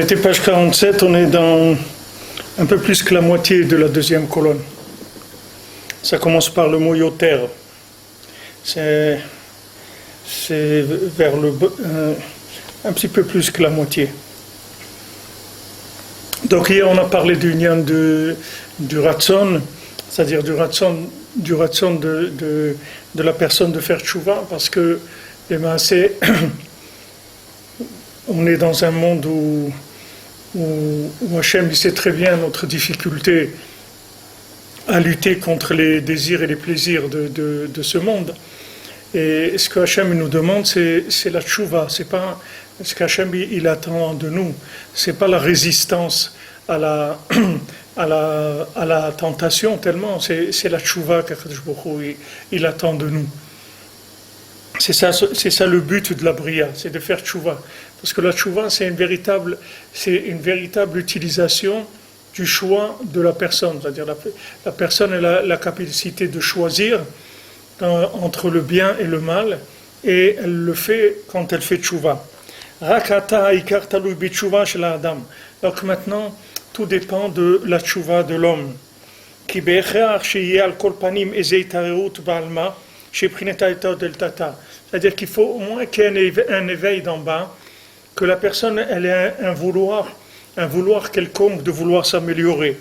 Arrêtez page 47, on est dans un peu plus que la moitié de la deuxième colonne. Ça commence par le mot yoter. C'est vers un petit peu plus que la moitié. Donc hier on a parlé du nian du ratson, c'est-à-dire du ratson de la personne de faire tchouva, parce que on est dans un monde où Hachem il sait très bien notre difficulté à lutter contre les désirs et les plaisirs de ce monde. Et ce que Hachem nous demande, c'est la tchouva. C'est pas ce qu'Hachem il attend de nous. C'est pas la résistance à la tentation tellement. C'est la tchouva qu'Akadosh Baruch Hu il attend de nous. C'est ça le but de la bria, c'est de faire tchouva. Parce que la tchouva, c'est une véritable utilisation du choix de la personne. C'est-à-dire la personne a la capacité de choisir entre le bien et le mal, et elle le fait quand elle fait tchouva. Rakata ikar talui bitchouva shel adam. Donc maintenant, tout dépend de la tchouva de l'homme. Ki be'echach sheyeh al kol panim ezei tarerut ba'alma sheprineta eta deltata. C'est-à-dire qu'il faut au moins qu'il y ait un éveil d'en bas, que la personne elle ait un vouloir quelconque de vouloir s'améliorer.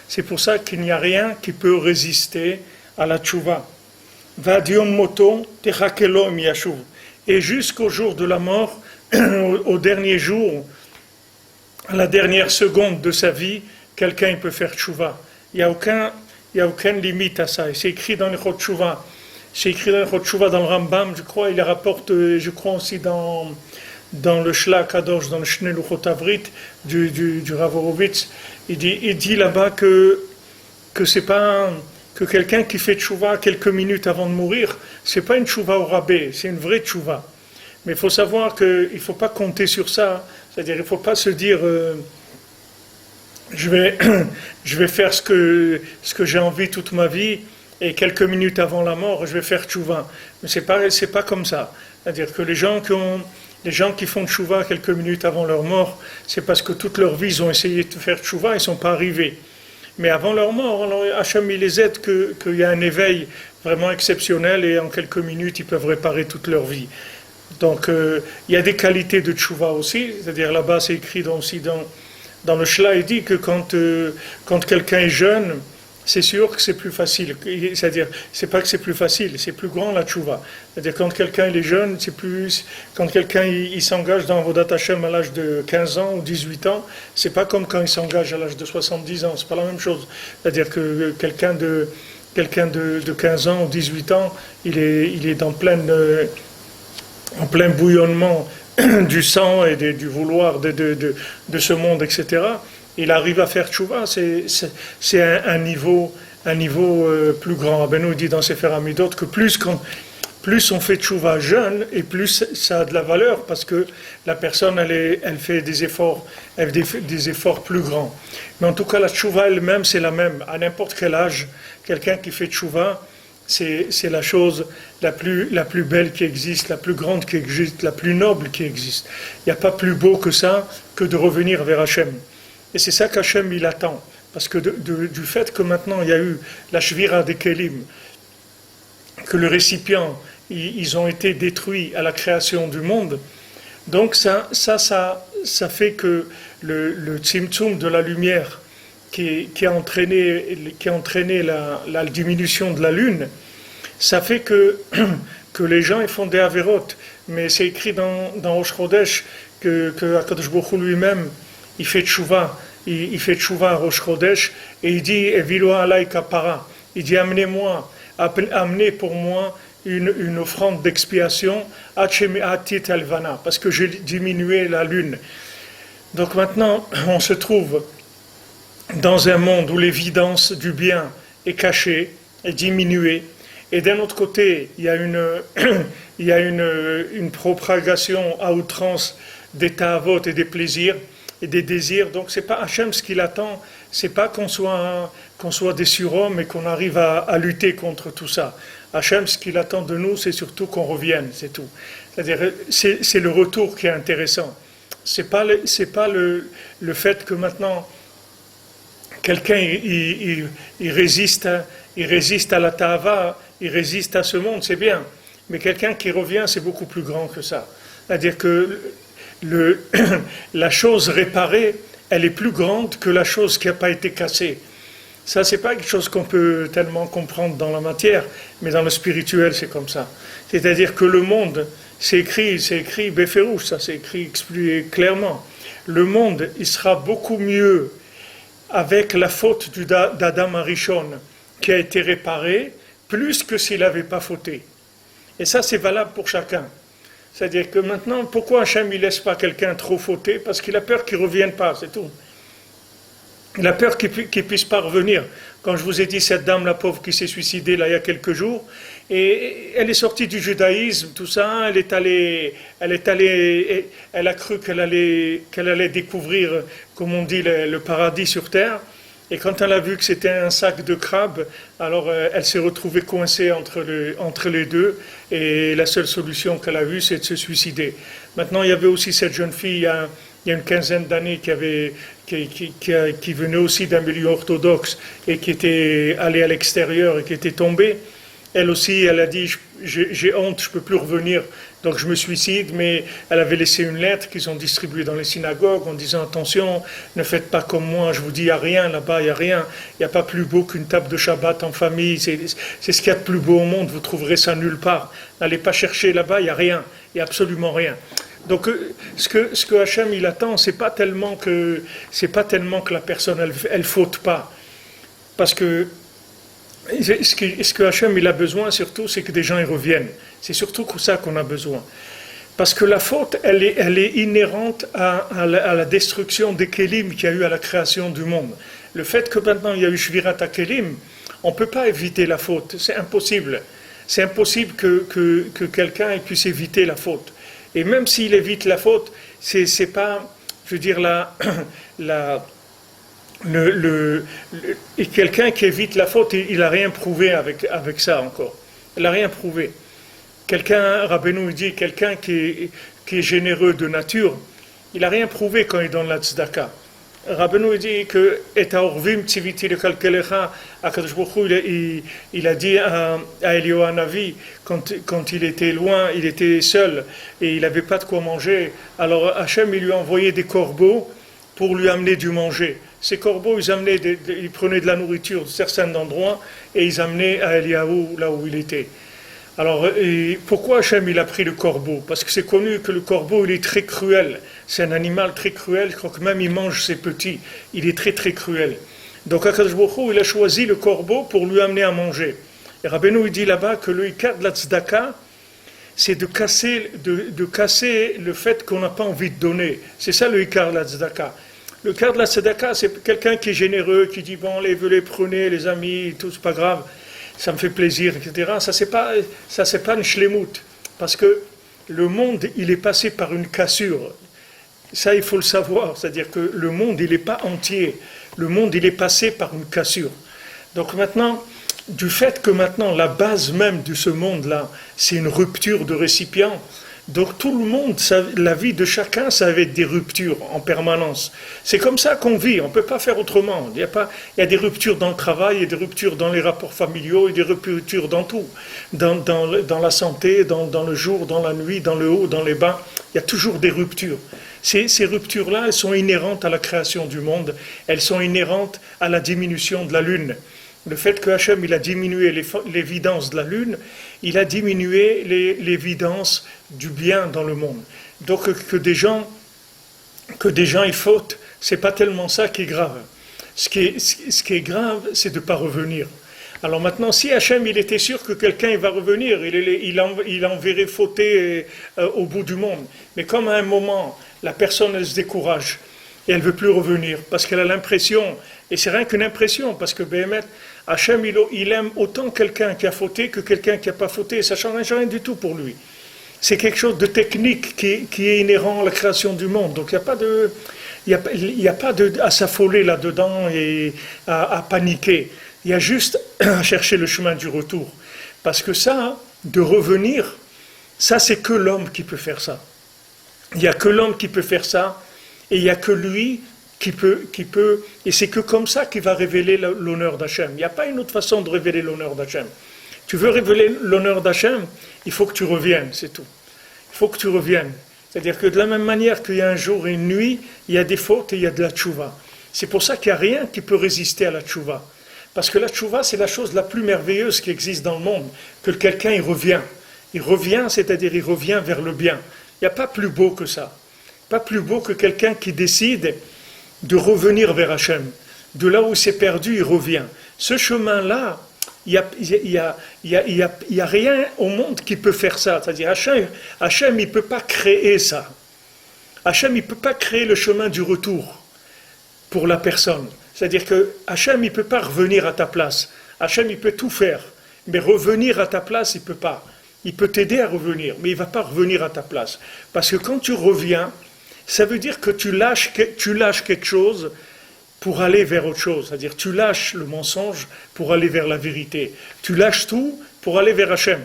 C'est pour ça qu'il n'y a rien qui peut résister à la tchouva. Et jusqu'au jour de la mort, au dernier jour, à la dernière seconde de sa vie, quelqu'un peut faire tchouva. Il n'y a aucune limite à ça. Et c'est écrit dans le Chot Tchouva. C'est écrit dans le Chot Tchouva, dans le Rambam, je crois. Il rapporte, je crois aussi dans le Shla Kadosh, dans le Shnei Luchot Avrit du Rav Horovitz. Il dit là-bas que c'est pas que quelqu'un qui fait tchouva quelques minutes avant de mourir, c'est pas une tchouva au rabais, c'est une vraie tchouva. Mais il faut savoir qu'il ne faut pas compter sur ça. C'est-à-dire, il ne faut pas se dire je vais faire ce que j'ai envie toute ma vie, et quelques minutes avant la mort, je vais faire tchouva. Mais c'est pas comme ça. C'est-à-dire que les gens qui font tchouva quelques minutes avant leur mort, c'est parce que toute leur vie, ils ont essayé de faire tchouva, ils ne sont pas arrivés. Mais avant leur mort, Hachem il les aide qu'il y a un éveil vraiment exceptionnel, et en quelques minutes, ils peuvent réparer toute leur vie. Donc, il y a des qualités de tchouva aussi. C'est-à-dire, là-bas, c'est écrit aussi dans le Shla, il dit que quand quelqu'un est jeune, c'est sûr que c'est plus facile. C'est-à-dire, c'est pas que c'est plus facile, c'est plus grand la tchouva. C'est-à-dire, quand quelqu'un est jeune, c'est plus. Quand quelqu'un il s'engage dans Avodat Hashem à l'âge de 15 ans ou 18 ans, c'est pas comme quand il s'engage à l'âge de 70 ans, c'est pas la même chose. C'est-à-dire que quelqu'un de 15 ans ou 18 ans, il est en plein bouillonnement du sang et du vouloir de ce monde, etc. Il arrive à faire tchouva, c'est un niveau plus grand. Rabbeinu dit dans Sefer Hamidot que plus on fait tchouva jeune, et plus ça a de la valeur, parce que la personne elle fait des efforts plus grands. Mais en tout cas, la tchouva elle-même, c'est la même. À n'importe quel âge, quelqu'un qui fait tchouva, c'est la chose la plus belle qui existe, la plus grande qui existe, la plus noble qui existe. Il n'y a pas plus beau que ça, que de revenir vers Hachem. Et c'est ça qu'Hachem il attend. Parce que du fait que maintenant il y a eu la shvira des kelim, que le récipient, ils ont été détruits à la création du monde, donc ça fait que le tzimtzum de la lumière qui a entraîné la diminution de la lune, ça fait que les gens ils font des averot. Mais c'est écrit dans Rosh Chodesh que Akadosh Baruch Hu lui-même il fait tchouva à Rosh Chodesh, et il dit Evilo alay kapara, il dit amenez pour moi une offrande d'expiation atit elvana, parce que j'ai diminué la lune. Donc maintenant on se trouve dans un monde où l'évidence du bien est cachée, est diminuée, et d'un autre côté, il y a une propagation à outrance des ta'avot et des plaisirs et des désirs. Donc c'est pas Hachem ce qu'il attend, c'est pas qu'on soit des surhommes et qu'on arrive à lutter contre tout ça. Hachem, ce qu'il attend de nous, c'est surtout qu'on revienne, c'est tout. C'est-à-dire, c'est le retour qui est intéressant. C'est pas le fait que maintenant quelqu'un il résiste à la ta'ava, il résiste à ce monde, c'est bien. Mais quelqu'un qui revient, c'est beaucoup plus grand que ça. C'est-à-dire que la chose réparée, elle est plus grande que la chose qui n'a pas été cassée. Ça, c'est pas quelque chose qu'on peut tellement comprendre dans la matière, mais dans le spirituel, c'est comme ça. C'est-à-dire que le monde, c'est écrit béférouche, ça c'est écrit plus clairement. Le monde, il sera beaucoup mieux avec la faute d'Adam Arishon qui a été réparée, plus que s'il n'avait pas fauté. Et ça, c'est valable pour chacun. C'est-à-dire que maintenant, pourquoi Hachem ne laisse pas quelqu'un trop fauter? Parce qu'il a peur qu'il ne revienne pas, c'est tout. Il a peur qu'il ne puisse pas revenir. Quand je vous ai dit cette dame, la pauvre, qui s'est suicidée là il y a quelques jours, et elle est sortie du judaïsme, tout ça, elle a cru qu'elle allait découvrir, comme on dit, le paradis sur terre. Et quand elle a vu que c'était un sac de crabes, alors elle s'est retrouvée coincée entre les deux, et la seule solution qu'elle a vue, c'est de se suicider. Maintenant, il y avait aussi cette jeune fille, il y a une quinzaine d'années, qui venait aussi d'un milieu orthodoxe, et qui était allée à l'extérieur, et qui était tombée. Elle aussi, elle a dit, j'ai honte, je ne peux plus revenir, donc je me suicide, mais elle avait laissé une lettre qu'ils ont distribuée dans les synagogues en disant, attention, ne faites pas comme moi, je vous dis, il n'y a rien là-bas, il n'y a rien, il n'y a pas plus beau qu'une table de Shabbat en famille, c'est ce qu'il y a de plus beau au monde, vous trouverez ça nulle part, n'allez pas chercher là-bas, il n'y a rien, il n'y a absolument rien. Donc, ce que Hachem il attend, c'est pas tellement que la personne elle faute pas, parce que ce que Hachem il a besoin surtout, c'est que des gens y reviennent. C'est surtout ça qu'on a besoin. Parce que la faute, elle est inhérente à la destruction des Kélim qu'il y a eu à la création du monde. Le fait que maintenant il y a eu Shvirat HaKelim, on ne peut pas éviter la faute. C'est impossible. C'est impossible que quelqu'un puisse éviter la faute. Et même s'il évite la faute, c'est pas, je veux dire, et quelqu'un qui évite la faute, il n'a rien prouvé avec ça encore. Il n'a rien prouvé. Rabbeinu dit, quelqu'un qui est généreux de nature, il n'a rien prouvé quand il donne la tzedaka. Rabbeinu dit que et aorvim tziviti lekalkelecha, Akadosh Baruch Hu, il a dit à Eliyahu Hanavi, quand il était loin, il était seul et il n'avait pas de quoi manger. Alors Hachem il lui a envoyé des corbeaux pour lui amener du manger. Ces corbeaux, ils prenaient de la nourriture de certains endroits et ils amenaient à Eliyahu là où il était. Alors, pourquoi Hachem il a pris le corbeau? Parce que c'est connu que le corbeau il est très cruel. C'est un animal très cruel, je crois que même il mange ses petits. Il est très très cruel. Donc Akadosh Baruch Hu, il a choisi le corbeau pour lui amener à manger. Et Rabbeinu il dit là-bas que le hikar de la tzedaka, c'est de casser le fait qu'on n'a pas envie de donner. C'est ça le hikar de la tzedaka. Le hikar de la tzedaka, c'est quelqu'un qui est généreux, qui dit bon, les prenez, les amis, tout, c'est pas grave. Ça me fait plaisir, etc. Ça, c'est pas une shlemut. Parce que le monde, il est passé par une cassure. Ça, il faut le savoir. C'est-à-dire que le monde, il n'est pas entier. Le monde, il est passé par une cassure. Donc maintenant, du fait que maintenant, la base même de ce monde-là, c'est une rupture de récipient, donc tout le monde, la vie de chacun, ça va être des ruptures en permanence. C'est comme ça qu'on vit, on ne peut pas faire autrement. Il y a des ruptures dans le travail, il y a des ruptures dans les rapports familiaux, il y a des ruptures dans tout. Dans la santé, dans le jour, dans la nuit, dans le haut, dans les bas, il y a toujours des ruptures. Ces ruptures-là, elles sont inhérentes à la création du monde, elles sont inhérentes à la diminution de la lune. Le fait que Hachem il a diminué l'évidence de la lune, il a diminué l'évidence du bien dans le monde. Donc que des gens y fautent, c'est pas tellement ça qui est grave. Ce qui est grave, c'est de ne pas revenir. Alors maintenant, si Hachem il était sûr que quelqu'un va revenir, il enverrait fauter au bout du monde. Mais comme à un moment, la personne elle se décourage et elle ne veut plus revenir parce qu'elle a l'impression, et c'est rien qu'une impression, parce que Béhémet, Hachem il aime autant quelqu'un qui a fauté que quelqu'un qui n'a pas fauté, ça ne change rien du tout pour lui. C'est quelque chose de technique qui est inhérent à la création du monde. Donc il n'y a pas à s'affoler là-dedans et à paniquer. Il y a juste à chercher le chemin du retour. Parce que ça, de revenir, ça c'est que l'homme qui peut faire ça. Il n'y a que l'homme qui peut faire ça, et il n'y a que lui qui peut, et c'est que comme ça qu'il va révéler l'honneur d'Hachem. Il n'y a pas une autre façon de révéler l'honneur d'Hachem. Tu veux révéler l'honneur d'Hachem, il faut que tu reviennes, c'est tout. Il faut que tu reviennes. C'est-à-dire que de la même manière qu'il y a un jour et une nuit, il y a des fautes et il y a de la tchouva. C'est pour ça qu'il n'y a rien qui peut résister à la tchouva. Parce que la tchouva, c'est la chose la plus merveilleuse qui existe dans le monde, que quelqu'un il revient. Il revient, c'est-à-dire il revient vers le bien. Il n'y a pas plus beau que ça. Pas plus beau que quelqu'un qui décide de revenir vers Hachem. De là où il s'est perdu, il revient. Ce chemin-là, il y a rien au monde qui peut faire ça. C'est-à-dire Hachem il ne peut pas créer ça. Hachem il ne peut pas créer le chemin du retour pour la personne. C'est-à-dire que Hachem il ne peut pas revenir à ta place. Hachem il peut tout faire. Mais revenir à ta place, il ne peut pas. Il peut t'aider à revenir, mais il ne va pas revenir à ta place. Parce que quand tu reviens, ça veut dire que tu lâches quelque chose pour aller vers autre chose. C'est-à-dire tu lâches le mensonge pour aller vers la vérité. Tu lâches tout pour aller vers Hachem.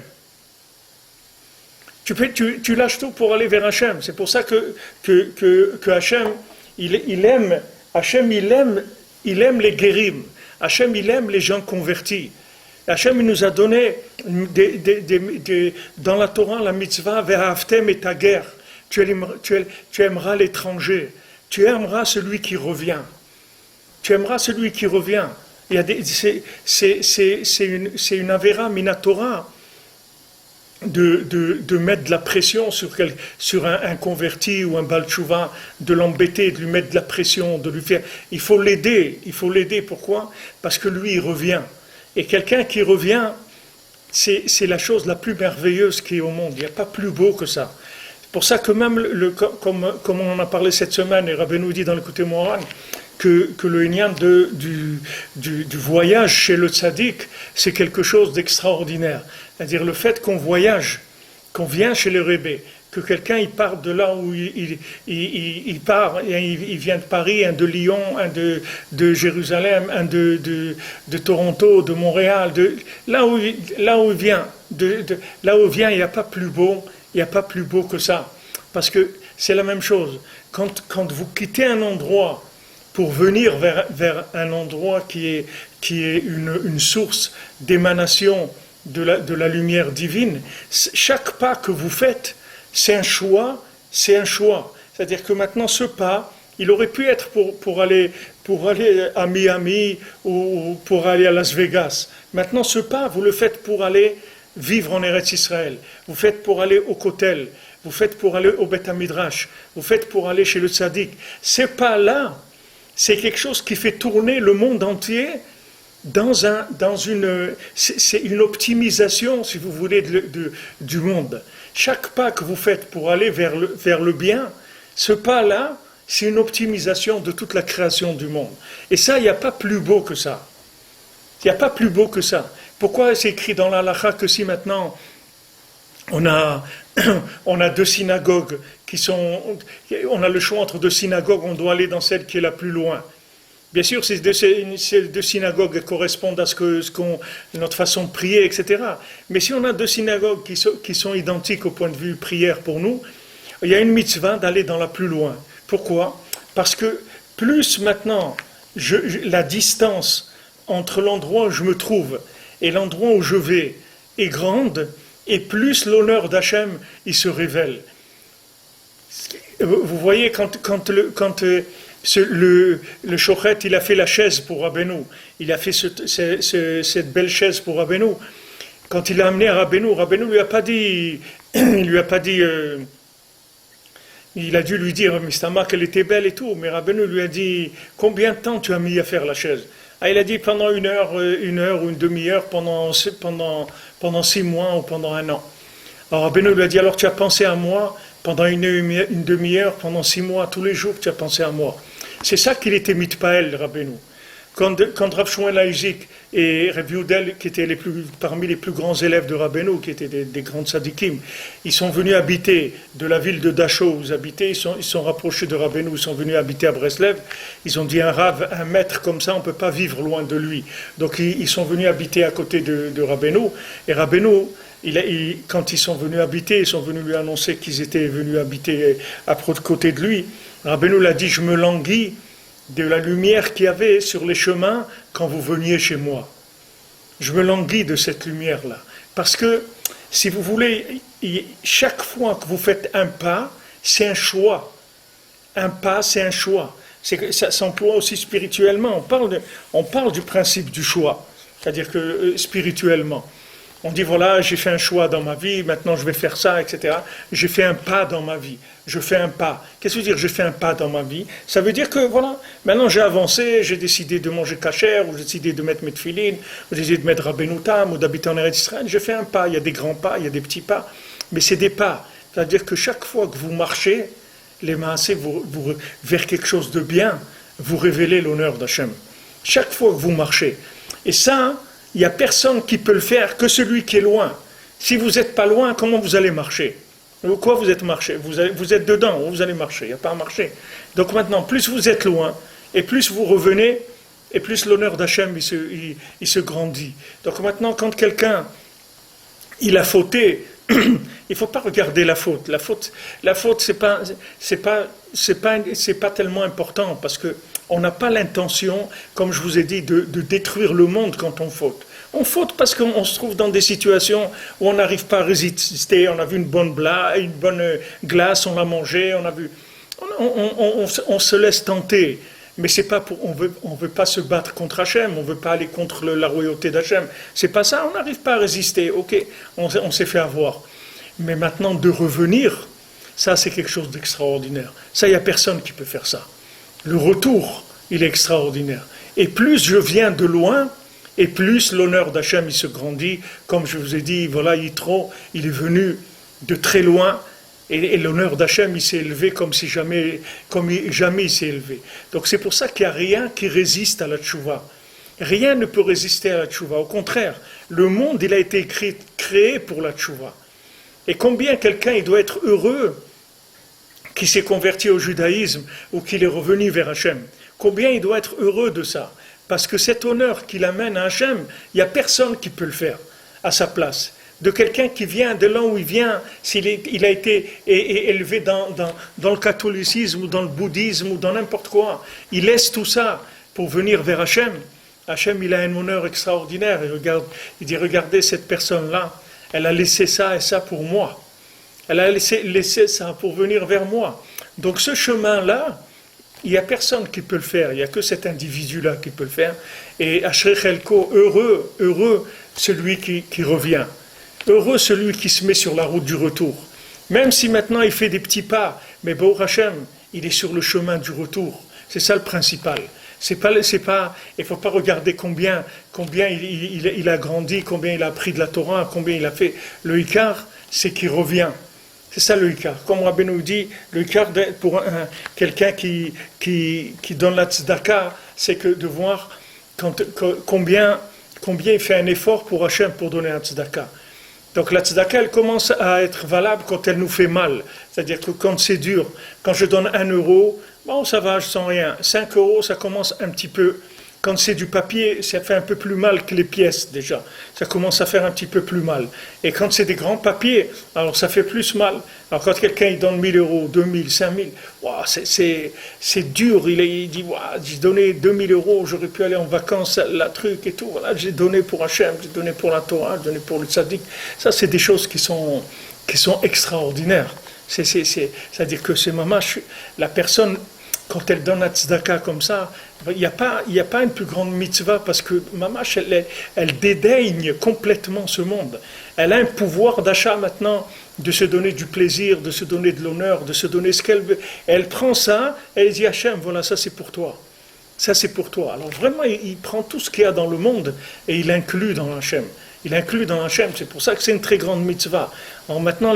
Tu lâches tout pour aller vers Hachem. C'est pour ça que Hachem, il aime les guérim. Hachem, il aime les gens convertis. Hachem, il nous a donné dans la Torah la mitzvah ve'ahavtem et tager. Tu aimeras l'étranger. Tu aimeras celui qui revient. Tu aimeras celui qui revient. C'est une avéra minatora de mettre de la pression sur un converti ou un Baal Tshuva, de l'embêter, de lui mettre de la pression, de lui faire. Il faut l'aider. Pourquoi? Parce que lui, il revient. Et quelqu'un qui revient, c'est la chose la plus merveilleuse qui est au monde. Il n'y a pas plus beau que ça. C'est pour ça que même, comme on en a parlé cette semaine, et Rabbeinu dit dans le côté Moran, que le Inyan du voyage chez le tzaddik, c'est quelque chose d'extraordinaire. C'est-à-dire le fait qu'on voyage, qu'on vient chez le Rebbe, que quelqu'un il part de là où il part, il vient de Paris, un de Lyon, un de Jérusalem, un de Toronto, de Montréal, là où il vient, il n'y a pas plus beau, que ça. Parce que c'est la même chose. Quand vous quittez un endroit pour venir vers un endroit qui est une source d'émanation de la lumière divine, chaque pas que vous faites, c'est un choix. C'est-à-dire que maintenant, ce pas, il aurait pu être pour aller à Miami ou pour aller à Las Vegas. Maintenant, ce pas, vous le faites pour aller vivre en Eretz Israël. Vous faites pour aller au Kotel. Vous faites pour aller au Beth Midrash. Vous faites pour aller chez le Tzaddik. Ces pas-là, c'est quelque chose qui fait tourner le monde entier c'est une optimisation, si vous voulez, du monde. Chaque pas que vous faites pour aller vers le bien, ce pas-là, c'est une optimisation de toute la création du monde. Et ça, il n'y a pas plus beau que ça. Il n'y a pas plus beau que ça. Pourquoi c'est écrit dans la halakha que si maintenant on a deux synagogues on a le choix entre deux synagogues, on doit aller dans celle qui est la plus loin. Bien sûr, ces deux synagogues correspondent à notre façon de prier, etc. Mais si on a deux synagogues qui sont identiques au point de vue prière pour nous, il y a une mitzvah d'aller dans la plus loin. Pourquoi? Parce que plus maintenant la distance entre l'endroit où je me trouve et l'endroit où je vais est grande, et plus l'honneur d'Hachem il se révèle. Vous voyez, quand le Shochet, il a fait la chaise pour Rabbeinu. Il a fait cette belle chaise pour Rabbeinu. Quand il l'a amené à Rabbeinu, Rabbeinu lui a pas dit, il a dû lui dire, Mistama, qu'elle était belle et tout, mais Rabbeinu lui a dit, combien de temps tu as mis à faire la chaise? Il a dit pendant une heure ou une demi-heure, pendant 6 mois ou pendant 1 an. Alors Rabbeinu lui a dit, alors tu as pensé à moi pendant une demi-heure, pendant 6 mois, tous les jours tu as pensé à moi. C'est ça qu'il était mitpaël, Rabbeinu. Quand Rav Shmuel Laïzik et Reb Yudel, qui étaient parmi les plus grands élèves de Rabbeinu, qui étaient des grands tzadikim, ils sont venus habiter de la ville de Dachau où ils habitaient, ils sont rapprochés de Rabbeinu, ils sont venus habiter à Breslev. Ils ont dit un maître comme ça, on ne peut pas vivre loin de lui. Donc ils sont venus habiter à côté de Rabbeinu. Et Rabbeinu, quand ils sont venus habiter, ils sont venus lui annoncer qu'ils étaient venus habiter à côté de lui. Rabbeinu l'a dit, je me languis de la lumière qu'il y avait sur les chemins quand vous veniez chez moi. Je me languis de cette lumière-là. Parce que, si vous voulez, chaque fois que vous faites un pas, c'est un choix. Un pas, c'est un choix. Ça s'emploie aussi spirituellement. On parle du principe du choix. C'est-à-dire que spirituellement, on dit voilà, j'ai fait un choix dans ma vie, maintenant je vais faire ça, etc. J'ai fait un pas dans ma vie. Je fais un pas. Qu'est-ce que ça veut dire je fais un pas dans ma vie? Ça veut dire que voilà, maintenant j'ai avancé, j'ai décidé de manger kasher, ou j'ai décidé de mettre mes tefilines, ou j'ai décidé de mettre Rabbeinu Tam, ou d'habiter en Eretz Israël. Je fais un pas. Il y a des grands pas, il y a des petits pas, mais c'est des pas. C'est-à-dire que chaque fois que vous marchez, les maasés vers quelque chose de bien, vous révélez l'honneur d'Hachem. Chaque fois que vous marchez. Et ça, il n'y a personne qui peut le faire que celui qui est loin. Si vous n'êtes pas loin, comment vous allez marcher? Quoi vous êtes marché? Vous êtes dedans, vous allez marcher, il n'y a pas à marcher. Donc maintenant, plus vous êtes loin, et plus vous revenez, et plus l'honneur d'Hachem il se grandit. Donc maintenant, quand quelqu'un il a fauté, il ne faut pas regarder la faute. La faute, c'est pas tellement important, parce que on n'a pas l'intention, comme je vous ai dit, de détruire le monde quand on faute. On faute parce qu'on se trouve dans des situations où on n'arrive pas à résister. On a vu une bonne glace, on l'a mangée, on se laisse tenter. Mais c'est pas on veut pas se battre contre Hachem, on veut pas aller contre la royauté d'Hachem. C'est pas ça, on n'arrive pas à résister. Ok, on s'est fait avoir. Mais maintenant de revenir, ça c'est quelque chose d'extraordinaire. Ça, il n'y a personne qui peut faire ça. Le retour, il est extraordinaire. Et plus je viens de loin, et plus l'honneur d'Hachem il se grandit. Comme je vous ai dit, voilà, Yitro, il est venu de très loin, et l'honneur d'Hachem il s'est élevé comme jamais il s'est élevé. Donc c'est pour ça qu'il n'y a rien qui résiste à la tchouva. Rien ne peut résister à la tchouva. Au contraire, le monde il a été créé pour la tchouva. Et combien quelqu'un il doit être heureux qui s'est converti au judaïsme ou qu'il est revenu vers Hachem. Combien il doit être heureux de ça? Parce que cet honneur qu'il amène à Hachem, il n'y a personne qui peut le faire à sa place. De quelqu'un qui vient de là où il vient, il a été élevé dans le catholicisme ou dans le bouddhisme ou dans n'importe quoi, il laisse tout ça pour venir vers Hachem. Hachem, il a un honneur extraordinaire. Il dit, regardez cette personne-là, elle a laissé ça et ça pour moi. Elle a laissé ça pour venir vers moi. Donc ce chemin-là, il n'y a personne qui peut le faire. Il n'y a que cet individu-là qui peut le faire. Et Ashrei Chelko, heureux celui qui revient. Heureux celui qui se met sur la route du retour. Même si maintenant il fait des petits pas, mais Baruch Hashem, il est sur le chemin du retour. C'est ça le principal. Il ne faut pas regarder combien il a grandi, combien il a appris de la Torah, combien il a fait. Le Ikar, c'est qu'il revient. C'est ça le Ikar. Comme Rabbeinu dit, le Ikar pour quelqu'un qui donne la tzedaka, c'est que de voir combien il fait un effort pour Hachem pour donner la tzedaka. Donc la tzedaka, elle commence à être valable quand elle nous fait mal. C'est-à-dire que quand c'est dur, quand je donne 1 euro, bon ça va, je sens rien. 5 euros, ça commence un petit peu. Quand c'est du papier, ça fait un peu plus mal que les pièces déjà. Ça commence à faire un petit peu plus mal. Et quand c'est des grands papiers, alors ça fait plus mal. Alors quand quelqu'un il donne 1000 euros, 2000, 5000, wow, c'est dur. Il dit, wow, j'ai donné 2000 euros, j'aurais pu aller en vacances, la truc et tout. Voilà, j'ai donné pour Hachem, j'ai donné pour la Torah, j'ai donné pour le tzaddik. Ça, c'est des choses qui sont extraordinaires. C'est-à-dire que c'est mamash, la personne, quand elle donne la tzedaka comme ça, il n'y a pas une plus grande mitzvah parce que mamash, elle dédaigne complètement ce monde. Elle a un pouvoir d'achat maintenant de se donner du plaisir, de se donner de l'honneur, de se donner ce qu'elle veut. Elle prend ça, elle dit Hachem, voilà, ça c'est pour toi. Ça c'est pour toi. Alors vraiment, il prend tout ce qu'il y a dans le monde et il inclut dans Hachem. Il inclut dans Hachem, c'est pour ça que c'est une très grande mitzvah. Alors maintenant,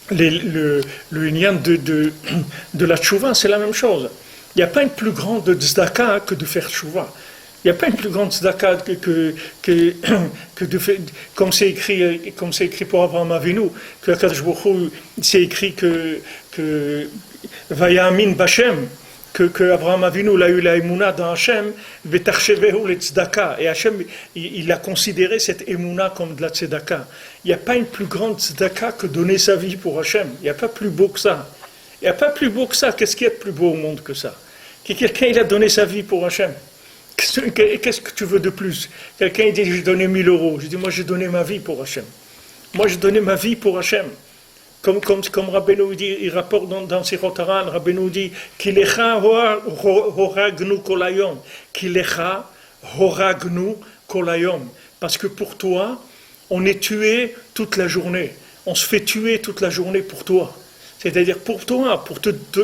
le inyan de la tchouva, c'est la même chose. Il n'y a pas une plus grande tzedaka que de faire tchouva. Il n'y a pas une plus grande tzedaka que de faire, comme c'est écrit pour Abraham Avinu, que Akadosh Baruch Hu, c'est écrit que Vayamin Bachem, que Abraham Avinu a eu la émouna dans Hachem, Vetarchevehu le tzedaka, et Hachem, il a considéré cette émouna comme de la tzedaka. Il n'y a pas une plus grande tzedaka que donner sa vie pour Hachem. Il n'y a pas plus beau que ça. Il n'y a pas plus beau que ça. Qu'est-ce qu'il y a de plus beau au monde que ça? Que quelqu'un il a donné sa vie pour Hachem. Qu'est-ce que tu veux de plus? Quelqu'un il dit j'ai donné 1000 euros. Je dis moi j'ai donné ma vie pour Hachem. Moi j'ai donné ma vie pour Hachem. Comme Rabbeinu dit, il rapporte dans Sichot Haran, Rabbeinu dit Kilecha horagnu kolayom. Kilecha horagnu kolayom. Parce que pour toi, on est tué toute la journée. On se fait tuer toute la journée pour toi. C'est-à-dire pour toi,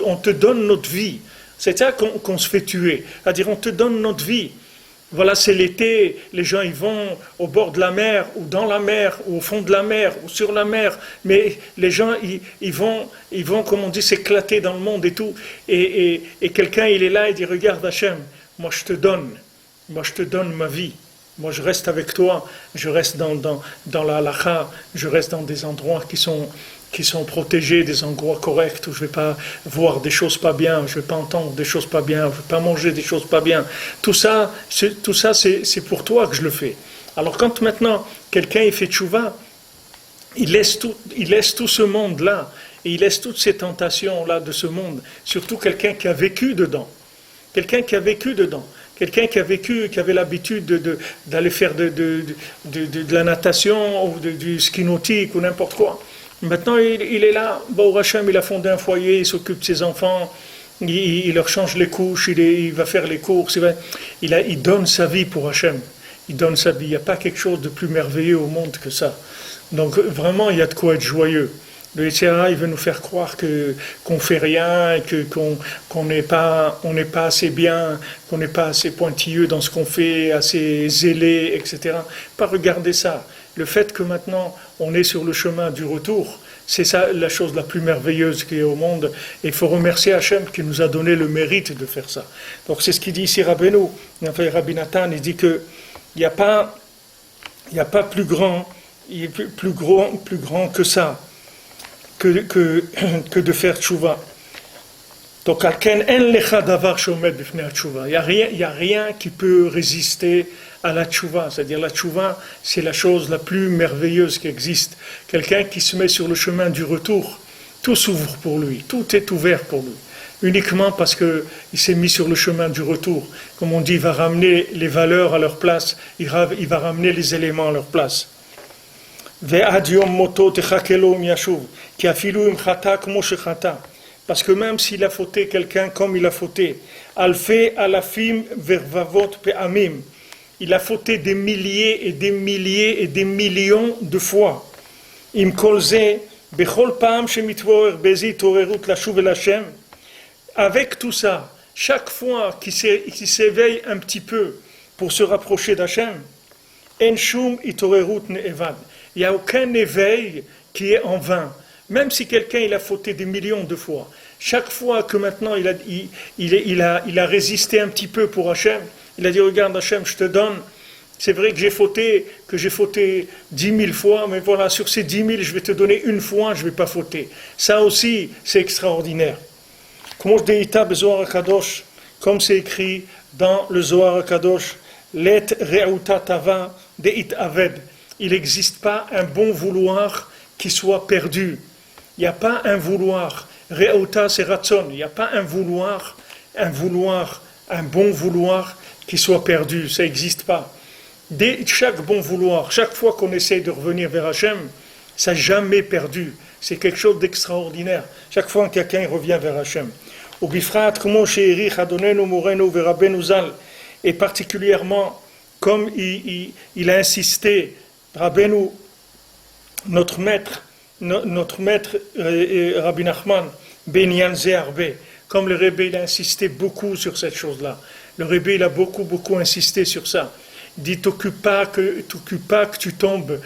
on te donne notre vie. C'est ça qu'on se fait tuer. C'est-à-dire on te donne notre vie. Voilà, c'est l'été, les gens ils vont au bord de la mer, ou dans la mer, ou au fond de la mer, ou sur la mer. Mais les gens ils vont, comme on dit, s'éclater dans le monde et tout. Et quelqu'un il est là et dit regarde Hachem, moi je te donne ma vie. Moi je reste avec toi, je reste dans la halakha, je reste dans des endroits qui sont protégés, des endroits corrects où je ne vais pas voir des choses pas bien, je ne vais pas entendre des choses pas bien, je ne vais pas manger des choses pas bien. Tout ça, c'est pour toi que je le fais. Alors quand maintenant quelqu'un il fait tchouva, il laisse tout ce monde-là, et il laisse toutes ces tentations-là de ce monde, surtout quelqu'un qui a vécu dedans. Quelqu'un qui a vécu dedans. Quelqu'un qui avait l'habitude d'aller faire de la natation, ou du ski nautique, ou n'importe quoi. Maintenant, il est là, Baruch Hashem, il a fondé un foyer, il s'occupe de ses enfants, il leur change les couches, il va faire les courses, il donne sa vie pour Hashem. Il donne sa vie. Il n'y a pas quelque chose de plus merveilleux au monde que ça. Donc vraiment, il y a de quoi être joyeux. Le Yitzhara, il veut nous faire croire qu'on ne fait rien, qu'on n'est pas assez bien, qu'on n'est pas assez pointilleux dans ce qu'on fait, assez zélé, etc. Pas regarder ça. Le fait que maintenant on est sur le chemin du retour, c'est ça la chose la plus merveilleuse qu'il y a au monde. Et il faut remercier Hachem qui nous a donné le mérite de faire ça. Donc c'est ce qu'il dit ici Rabbeinu, Rabbi Nathan, il dit qu'il n'y a pas plus grand que ça, que de faire tchouva. Donc il n'y a rien qui peut résister à la tchouva, c'est-à-dire la tchouva, c'est la chose la plus merveilleuse qui existe. Quelqu'un qui se met sur le chemin du retour, tout s'ouvre pour lui, tout est ouvert pour lui. Uniquement parce qu'il s'est mis sur le chemin du retour. Comme on dit, il va ramener les valeurs à leur place, il va ramener les éléments à leur place. Parce que même s'il a fauté quelqu'un comme il a fauté, alfé alafim vervavot pe'amim, il a fauté des milliers et des milliers et des millions de fois. Im kolze bechol pam shemitvoer bezi torerut lashuv el Hashem. Avec tout ça, chaque fois qu'il s'éveille un petit peu pour se rapprocher d'Hachem, en shum itorerut ne'evad. Il n'y a aucun éveil qui est en vain. Même si quelqu'un il a fauté des millions de fois, chaque fois que maintenant il a résisté un petit peu pour Hachem, il a dit regarde Hachem, je te donne. C'est vrai que j'ai fauté 10 000 fois, mais voilà, sur ces 10 000, je vais te donner une fois, je ne vais pas fauter. Ça aussi, c'est extraordinaire. Comme c'est écrit dans le Zohar HaKadosh, Let Re'uta Tava Deit Aved. Il n'existe pas un bon vouloir qui soit perdu. Il n'y a pas un vouloir. Re'uta, c'est Ratson. Il n'y a pas un bon vouloir qui soit perdu. Ça n'existe pas. Chaque bon vouloir, chaque fois qu'on essaie de revenir vers Hachem, ça n'a jamais perdu. C'est quelque chose d'extraordinaire. Chaque fois que quelqu'un revient vers Hachem. Et particulièrement, comme il a insisté, Rabbeinu, notre maître, Rabbi Nachman, Benyan Zeharbe, comme le Rebbe il a insisté beaucoup sur cette chose-là. Le Rebbe il a beaucoup insisté sur ça. Il dit t'occupe pas que tu tombes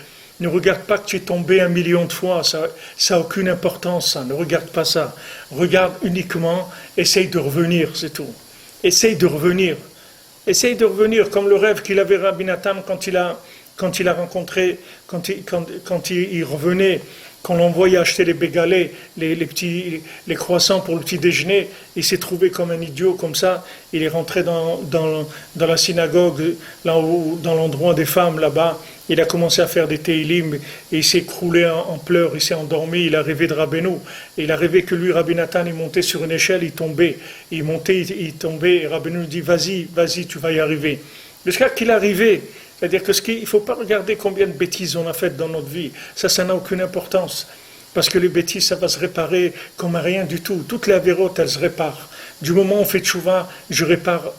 Ne regarde pas que tu es tombé 1 million de fois, ça n'a aucune importance, ça. Ne regarde pas ça. Regarde uniquement, essaye de revenir, c'est tout. Essaye de revenir. Essaye de revenir, comme le rêve qu'il avait Rabbi Nathan quand il a rencontré, quand il revenait, qu'on l'envoyait acheter les bégalets, les croissants pour le petit déjeuner, il s'est trouvé comme un idiot, comme ça. Il est rentré dans la synagogue, là où, dans l'endroit des femmes, là-bas. Il a commencé à faire des télim, et il s'est écroulé en pleurs, il s'est endormi, il a rêvé de Rabbeinu. Et il a rêvé que lui, Rabbi Nathan, il montait sur une échelle, il tombait. Il montait, il tombait, et Rabbeinu lui dit, vas-y, tu vas y arriver. Jusqu'à qu'il est arrivé. C'est-à-dire qu'il ne faut pas regarder combien de bêtises on a faites dans notre vie. Ça n'a aucune importance. Parce que les bêtises, ça va se réparer comme rien du tout. Toutes les avérotes, elles se réparent. Du moment où on fait tchouva, je répare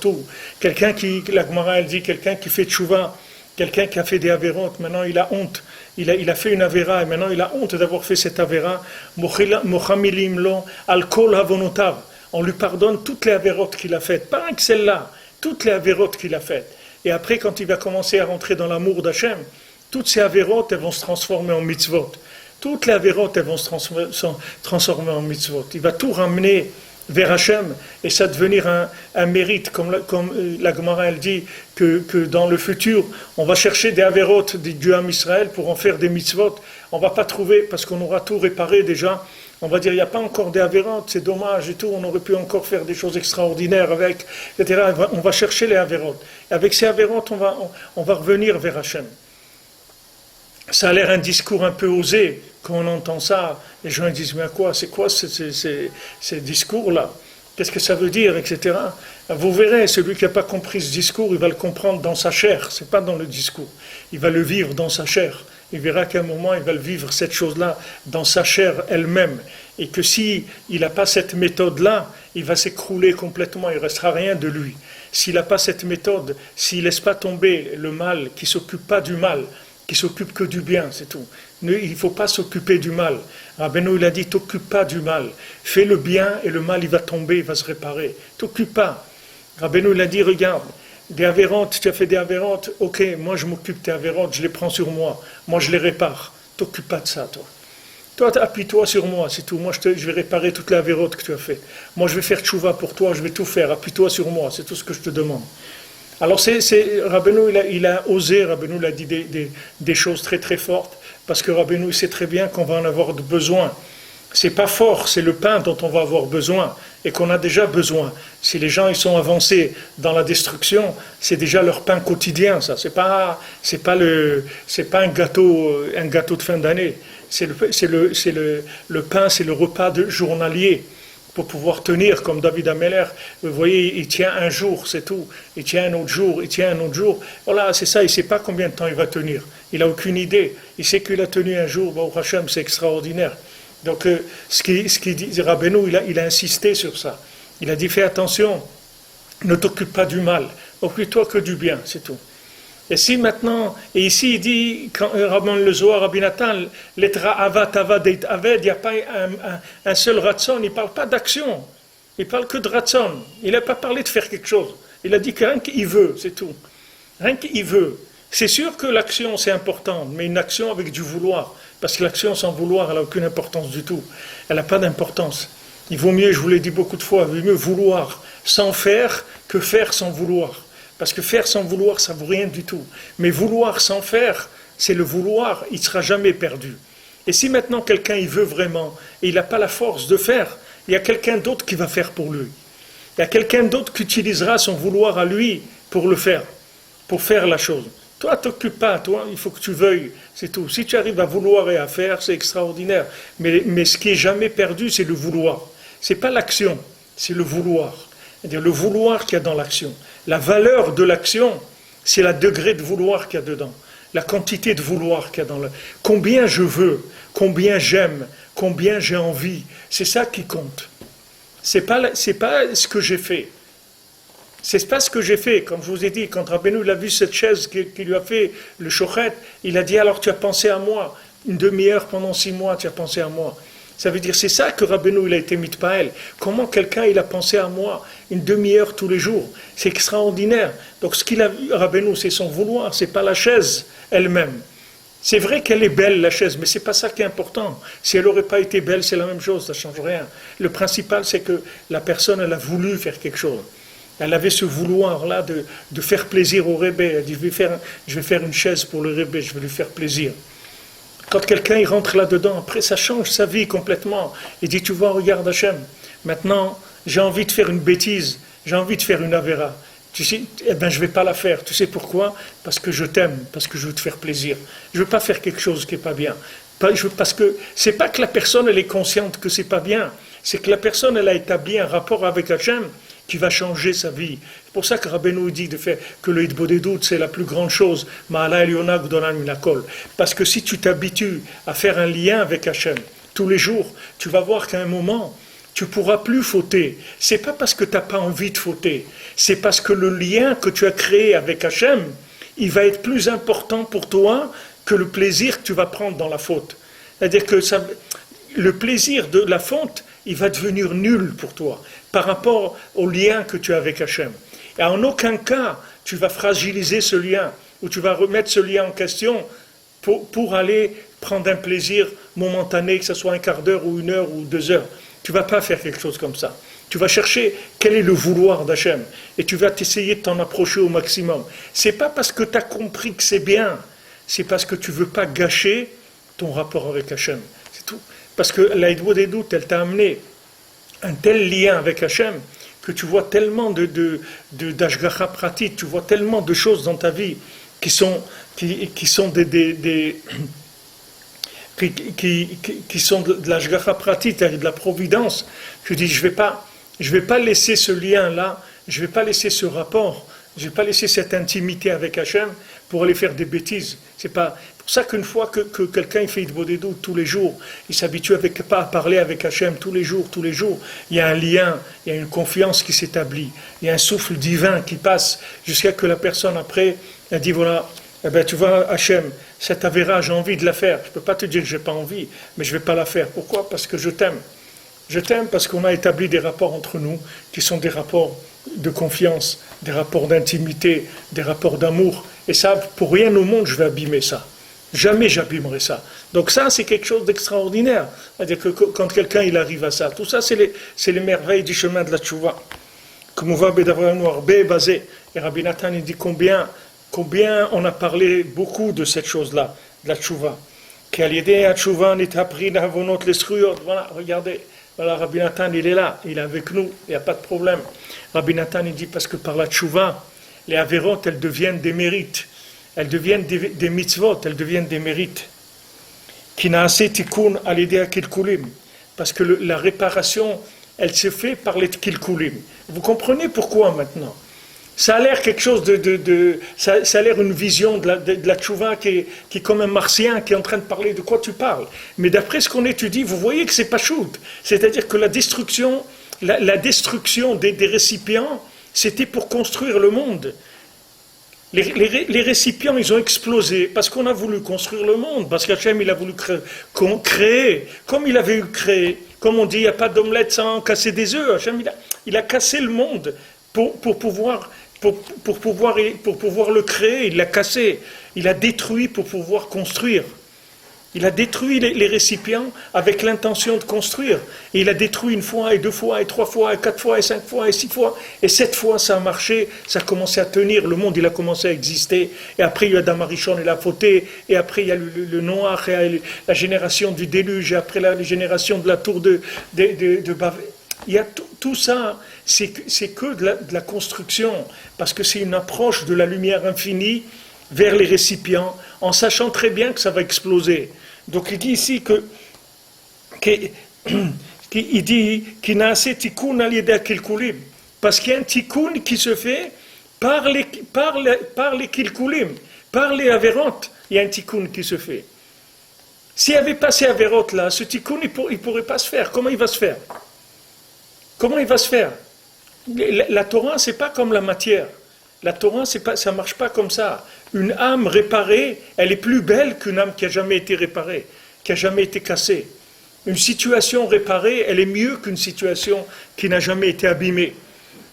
tout. La Gemara, elle dit, quelqu'un qui fait tchouva, quelqu'un qui a fait des avérotes, maintenant il a honte. Il a fait une avéra, et maintenant il a honte d'avoir fait cette avéra. Mochamilim lo al kol havonotav. On lui pardonne toutes les avérotes qu'il a faites. Pas que celle-là. Toutes les avérotes qu'il a faites. Et après, quand il va commencer à rentrer dans l'amour d'Hachem, toutes ces avérotes, elles vont se transformer en mitzvot. Toutes les avérotes, elles vont se transformer en mitzvot. Il va tout ramener vers Hachem, et ça devenir un mérite, comme la Gemara, elle dit, que dans le futur, on va chercher des avérotes du Ham Israël pour en faire des mitzvot. On ne va pas trouver, parce qu'on aura tout réparé déjà. On va dire, il n'y a pas encore des avérotes, c'est dommage et tout, on aurait pu encore faire des choses extraordinaires avec, etc. On va chercher les avérotes. Et avec ces avérotes, on va revenir vers Hachem. Ça a l'air un discours un peu osé, quand on entend ça, les gens disent, mais quoi, c'est quoi ces discours-là? Qu'est-ce que ça veut dire, etc. Vous verrez, celui qui n'a pas compris ce discours, il va le comprendre dans sa chair, c'est pas dans le discours. Il va le vivre dans sa chair. Il verra qu'à un moment, il va le vivre, cette chose-là, dans sa chair elle-même. Et que s'il n'a pas cette méthode-là, il va s'écrouler complètement, il ne restera rien de lui. S'il n'a pas cette méthode, s'il ne laisse pas tomber le mal, qui ne s'occupe pas du mal, qui s'occupe que du bien, c'est tout. Il ne faut pas s'occuper du mal. Rabbeinu, il a dit, t'occupe pas du mal. Fais le bien et le mal, il va tomber, il va se réparer. T'occupe pas. Rabbeinu, il a dit, regarde, des avérantes, tu as fait des avérantes, ok, moi je m'occupe des avérantes, je les prends sur moi, moi je les répare. T'occupe pas de ça, toi. Toi, appuie-toi sur moi, c'est tout. Moi, je vais réparer toutes les avérotes que tu as fait. Moi, je vais faire tchouva pour toi, je vais tout faire. Appuie-toi sur moi, c'est tout ce que je te demande. Alors, Rabbeinu, il a osé, Rabbeinu, il a dit des choses très très fortes, parce que Rabbeinu sait très bien qu'on va en avoir besoin. C'est pas fort, c'est le pain dont on va avoir besoin, et qu'on a déjà besoin. Si les gens ils sont avancés dans la destruction, c'est déjà leur pain quotidien, ça. C'est pas un gâteau de fin d'année. C'est le pain, c'est le repas journalier pour pouvoir tenir, comme David Ameller. Vous voyez, il tient un jour, c'est tout. Il tient un autre jour, il tient un autre jour. Voilà, c'est ça, il ne sait pas combien de temps il va tenir. Il n'a aucune idée. Il sait qu'il a tenu un jour, au Hachem, c'est extraordinaire. Donc, ce qu'il dit, Rabbeinu, il a insisté sur ça. Il a dit, fais attention, ne t'occupe pas du mal, occupe-toi que du bien, c'est tout. Et si maintenant, et ici il dit, quand le Zohar, Rabbi Nathan, l'etra avad avad et aved, il n'y a pas un seul ratson, il ne parle pas d'action, il ne parle que de ratson. Il n'a pas parlé de faire quelque chose. Il a dit que rien qu'il veut, c'est tout. Rien qu'il veut. C'est sûr que l'action c'est important, mais une action avec du vouloir. Parce que l'action sans vouloir, elle n'a aucune importance du tout. Elle n'a pas d'importance. Il vaut mieux, je vous l'ai dit beaucoup de fois, il vaut mieux vouloir sans faire que faire sans vouloir. Parce que faire sans vouloir, ça ne vaut rien du tout. Mais vouloir sans faire, c'est le vouloir, il ne sera jamais perdu. Et si maintenant quelqu'un il veut vraiment, et il n'a pas la force de faire, il y a quelqu'un d'autre qui va faire pour lui. Il y a quelqu'un d'autre qui utilisera son vouloir à lui pour le faire, pour faire la chose. Toi, t'occupe pas, toi, il faut que tu veuilles, c'est tout. Si tu arrives à vouloir et à faire, c'est extraordinaire. Mais ce qui est jamais perdu, c'est le vouloir. C'est pas l'action, c'est le vouloir. C'est-à-dire le vouloir qu'il y a dans l'action. La valeur de l'action, c'est le degré de vouloir qu'il y a dedans. La quantité de vouloir qu'il y a dans le... Combien je veux, combien j'aime, combien j'ai envie, c'est ça qui compte. C'est pas ce que j'ai fait. C'est pas ce que j'ai fait. Comme je vous ai dit, quand Rabbeinu a vu cette chaise qui lui a fait le shochet, il a dit, alors tu as pensé à moi. Une demi-heure pendant 6 mois, tu as pensé à moi. Ça veut dire, c'est ça que Rabbeinu il a été mitpael. Comment quelqu'un il a pensé à moi une demi-heure tous les jours. C'est extraordinaire. Donc ce qu'il a vu, Rabbeinu, c'est son vouloir, c'est pas la chaise elle-même. C'est vrai qu'elle est belle, la chaise, mais c'est pas ça qui est important. Si elle n'aurait pas été belle, c'est la même chose, ça ne change rien. Le principal, c'est que la personne, elle a voulu faire quelque chose. Elle avait ce vouloir-là de faire plaisir au Rebbe. Elle dit, je vais faire une chaise pour le Rebbe, je vais lui faire plaisir. Quand quelqu'un il rentre là-dedans, après ça change sa vie complètement. Il dit, tu vois, regarde Hachem, maintenant j'ai envie de faire une bêtise, j'ai envie de faire une avéra. Tu sais, eh ben je ne vais pas la faire. Tu sais pourquoi? Parce que je t'aime, parce que je veux te faire plaisir. Je ne veux pas faire quelque chose qui n'est pas bien. Parce que c'est pas que la personne elle est consciente que c'est pas bien, c'est que la personne elle a établi un rapport avec Hachem qui va changer sa vie. C'est pour ça que Rabbeinu dit de faire que le hitbodedut c'est la plus grande chose. Ma'ala Eliona Gdola min hakol. Parce que si tu t'habitues à faire un lien avec Hachem tous les jours, tu vas voir qu'à un moment tu ne pourras plus fauter. C'est pas parce que tu n'as pas envie de fauter, c'est parce que le lien que tu as créé avec Hachem, il va être plus important pour toi que le plaisir que tu vas prendre dans la faute. C'est-à-dire que le plaisir de la faute, il va devenir nul pour toi par rapport au lien que tu as avec Hachem. Et en aucun cas, tu vas fragiliser ce lien ou tu vas remettre ce lien en question pour aller prendre un plaisir momentané, que ce soit un quart d'heure ou 1 heure ou 2 heures. Tu ne vas pas faire quelque chose comme ça. Tu vas chercher quel est le vouloir d'Hachem et tu vas t'essayer de t'en approcher au maximum. Ce n'est pas parce que tu as compris que c'est bien, c'est parce que tu ne veux pas gâcher ton rapport avec Hachem. C'est tout. Parce que l'Aïdbodedut, elle t'a amené un tel lien avec Hachem que tu vois tellement d'ashgacha pratit, tu vois tellement de choses dans ta vie qui sont qui sont de l'ashgacha pratit, de la providence. Je dis, je vais pas laisser ce lien-là, je vais pas laisser ce rapport, je vais pas laisser cette intimité avec Hachem pour aller faire des bêtises. C'est pas pour ça qu'une fois que quelqu'un fait hitbodedut tous les jours, il s'habitue à parler avec Hachem tous les jours, il y a un lien, il y a une confiance qui s'établit, il y a un souffle divin qui passe jusqu'à que la personne après, elle dit voilà, eh ben, tu vois Hachem, cette avéra, j'ai envie de la faire. Je ne peux pas te dire que je n'ai pas envie, mais je ne vais pas la faire. Pourquoi? Parce que je t'aime. Je t'aime parce qu'on a établi des rapports entre nous qui sont des rapports de confiance, des rapports d'intimité, des rapports d'amour. Et ça, pour rien au monde, je vais abîmer ça. Jamais j'abîmerai ça. Donc ça, c'est quelque chose d'extraordinaire. C'est-à-dire que quand quelqu'un il arrive à ça, tout ça, c'est les merveilles du chemin de la tchouva. Comme on va basé. Et Rabbi Nathan, il dit combien on a parlé beaucoup de cette chose-là, de la tchouva. Voilà, regardez. Voilà, Rabbi Nathan, il est là, il est avec nous, il n'y a pas de problème. Rabbi Nathan, il dit parce que par la tchouva, les avérotes, elles deviennent des mérites. Elles deviennent des mitzvot, elles deviennent des mérites. Parce que la réparation, elle se fait par les kilkulim. Vous comprenez pourquoi maintenant? Ça a l'air quelque chose ça a l'air une vision de la tchouva qui est comme un martien qui est en train de parler de quoi tu parles. Mais d'après ce qu'on étudie, vous voyez que c'est pas shoot. C'est-à-dire que la destruction des récipients, c'était pour construire le monde. Les récipients, ils ont explosé parce qu'on a voulu construire le monde, parce qu'Hachem, il a voulu créer, comme il avait créé. Comme on dit, il n'y a pas d'omelette sans casser des œufs. Hachem, il a cassé le monde pour pouvoir le créer. Il l'a cassé. Il a détruit pour pouvoir construire. Il a détruit les récipients avec l'intention de construire. Et il a détruit 1 fois, et 2 fois, et 3 fois, et 4 fois, et 5 fois, et 6 fois. Et 7 fois, ça a marché, ça a commencé à tenir, le monde, il a commencé à exister. Et après, il y a Adam Arishon, il a fauté. Et après, il y a le Noach, et la génération du déluge, et après, la génération de la tour de Babel. Il y a tout ça, c'est que de la construction. Parce que c'est une approche de la lumière infinie vers les récipients, en sachant très bien que ça va exploser. Donc il dit ici il dit qu'il n'a assez tikkun al-yedei kilkulim, parce qu'il y a un tikkun qui se fait par les kilkulim, par les avérotes, il y a un tikkun qui se fait. S'il y avait pas ces avérotes là, ce tikkun il pourrait pas se faire. Comment il va se faire? Comment il va se faire? La Torah, c'est pas comme la matière. La Torah, ça ne marche pas comme ça. Une âme réparée, elle est plus belle qu'une âme qui n'a jamais été réparée, qui n'a jamais été cassée. Une situation réparée, elle est mieux qu'une situation qui n'a jamais été abîmée.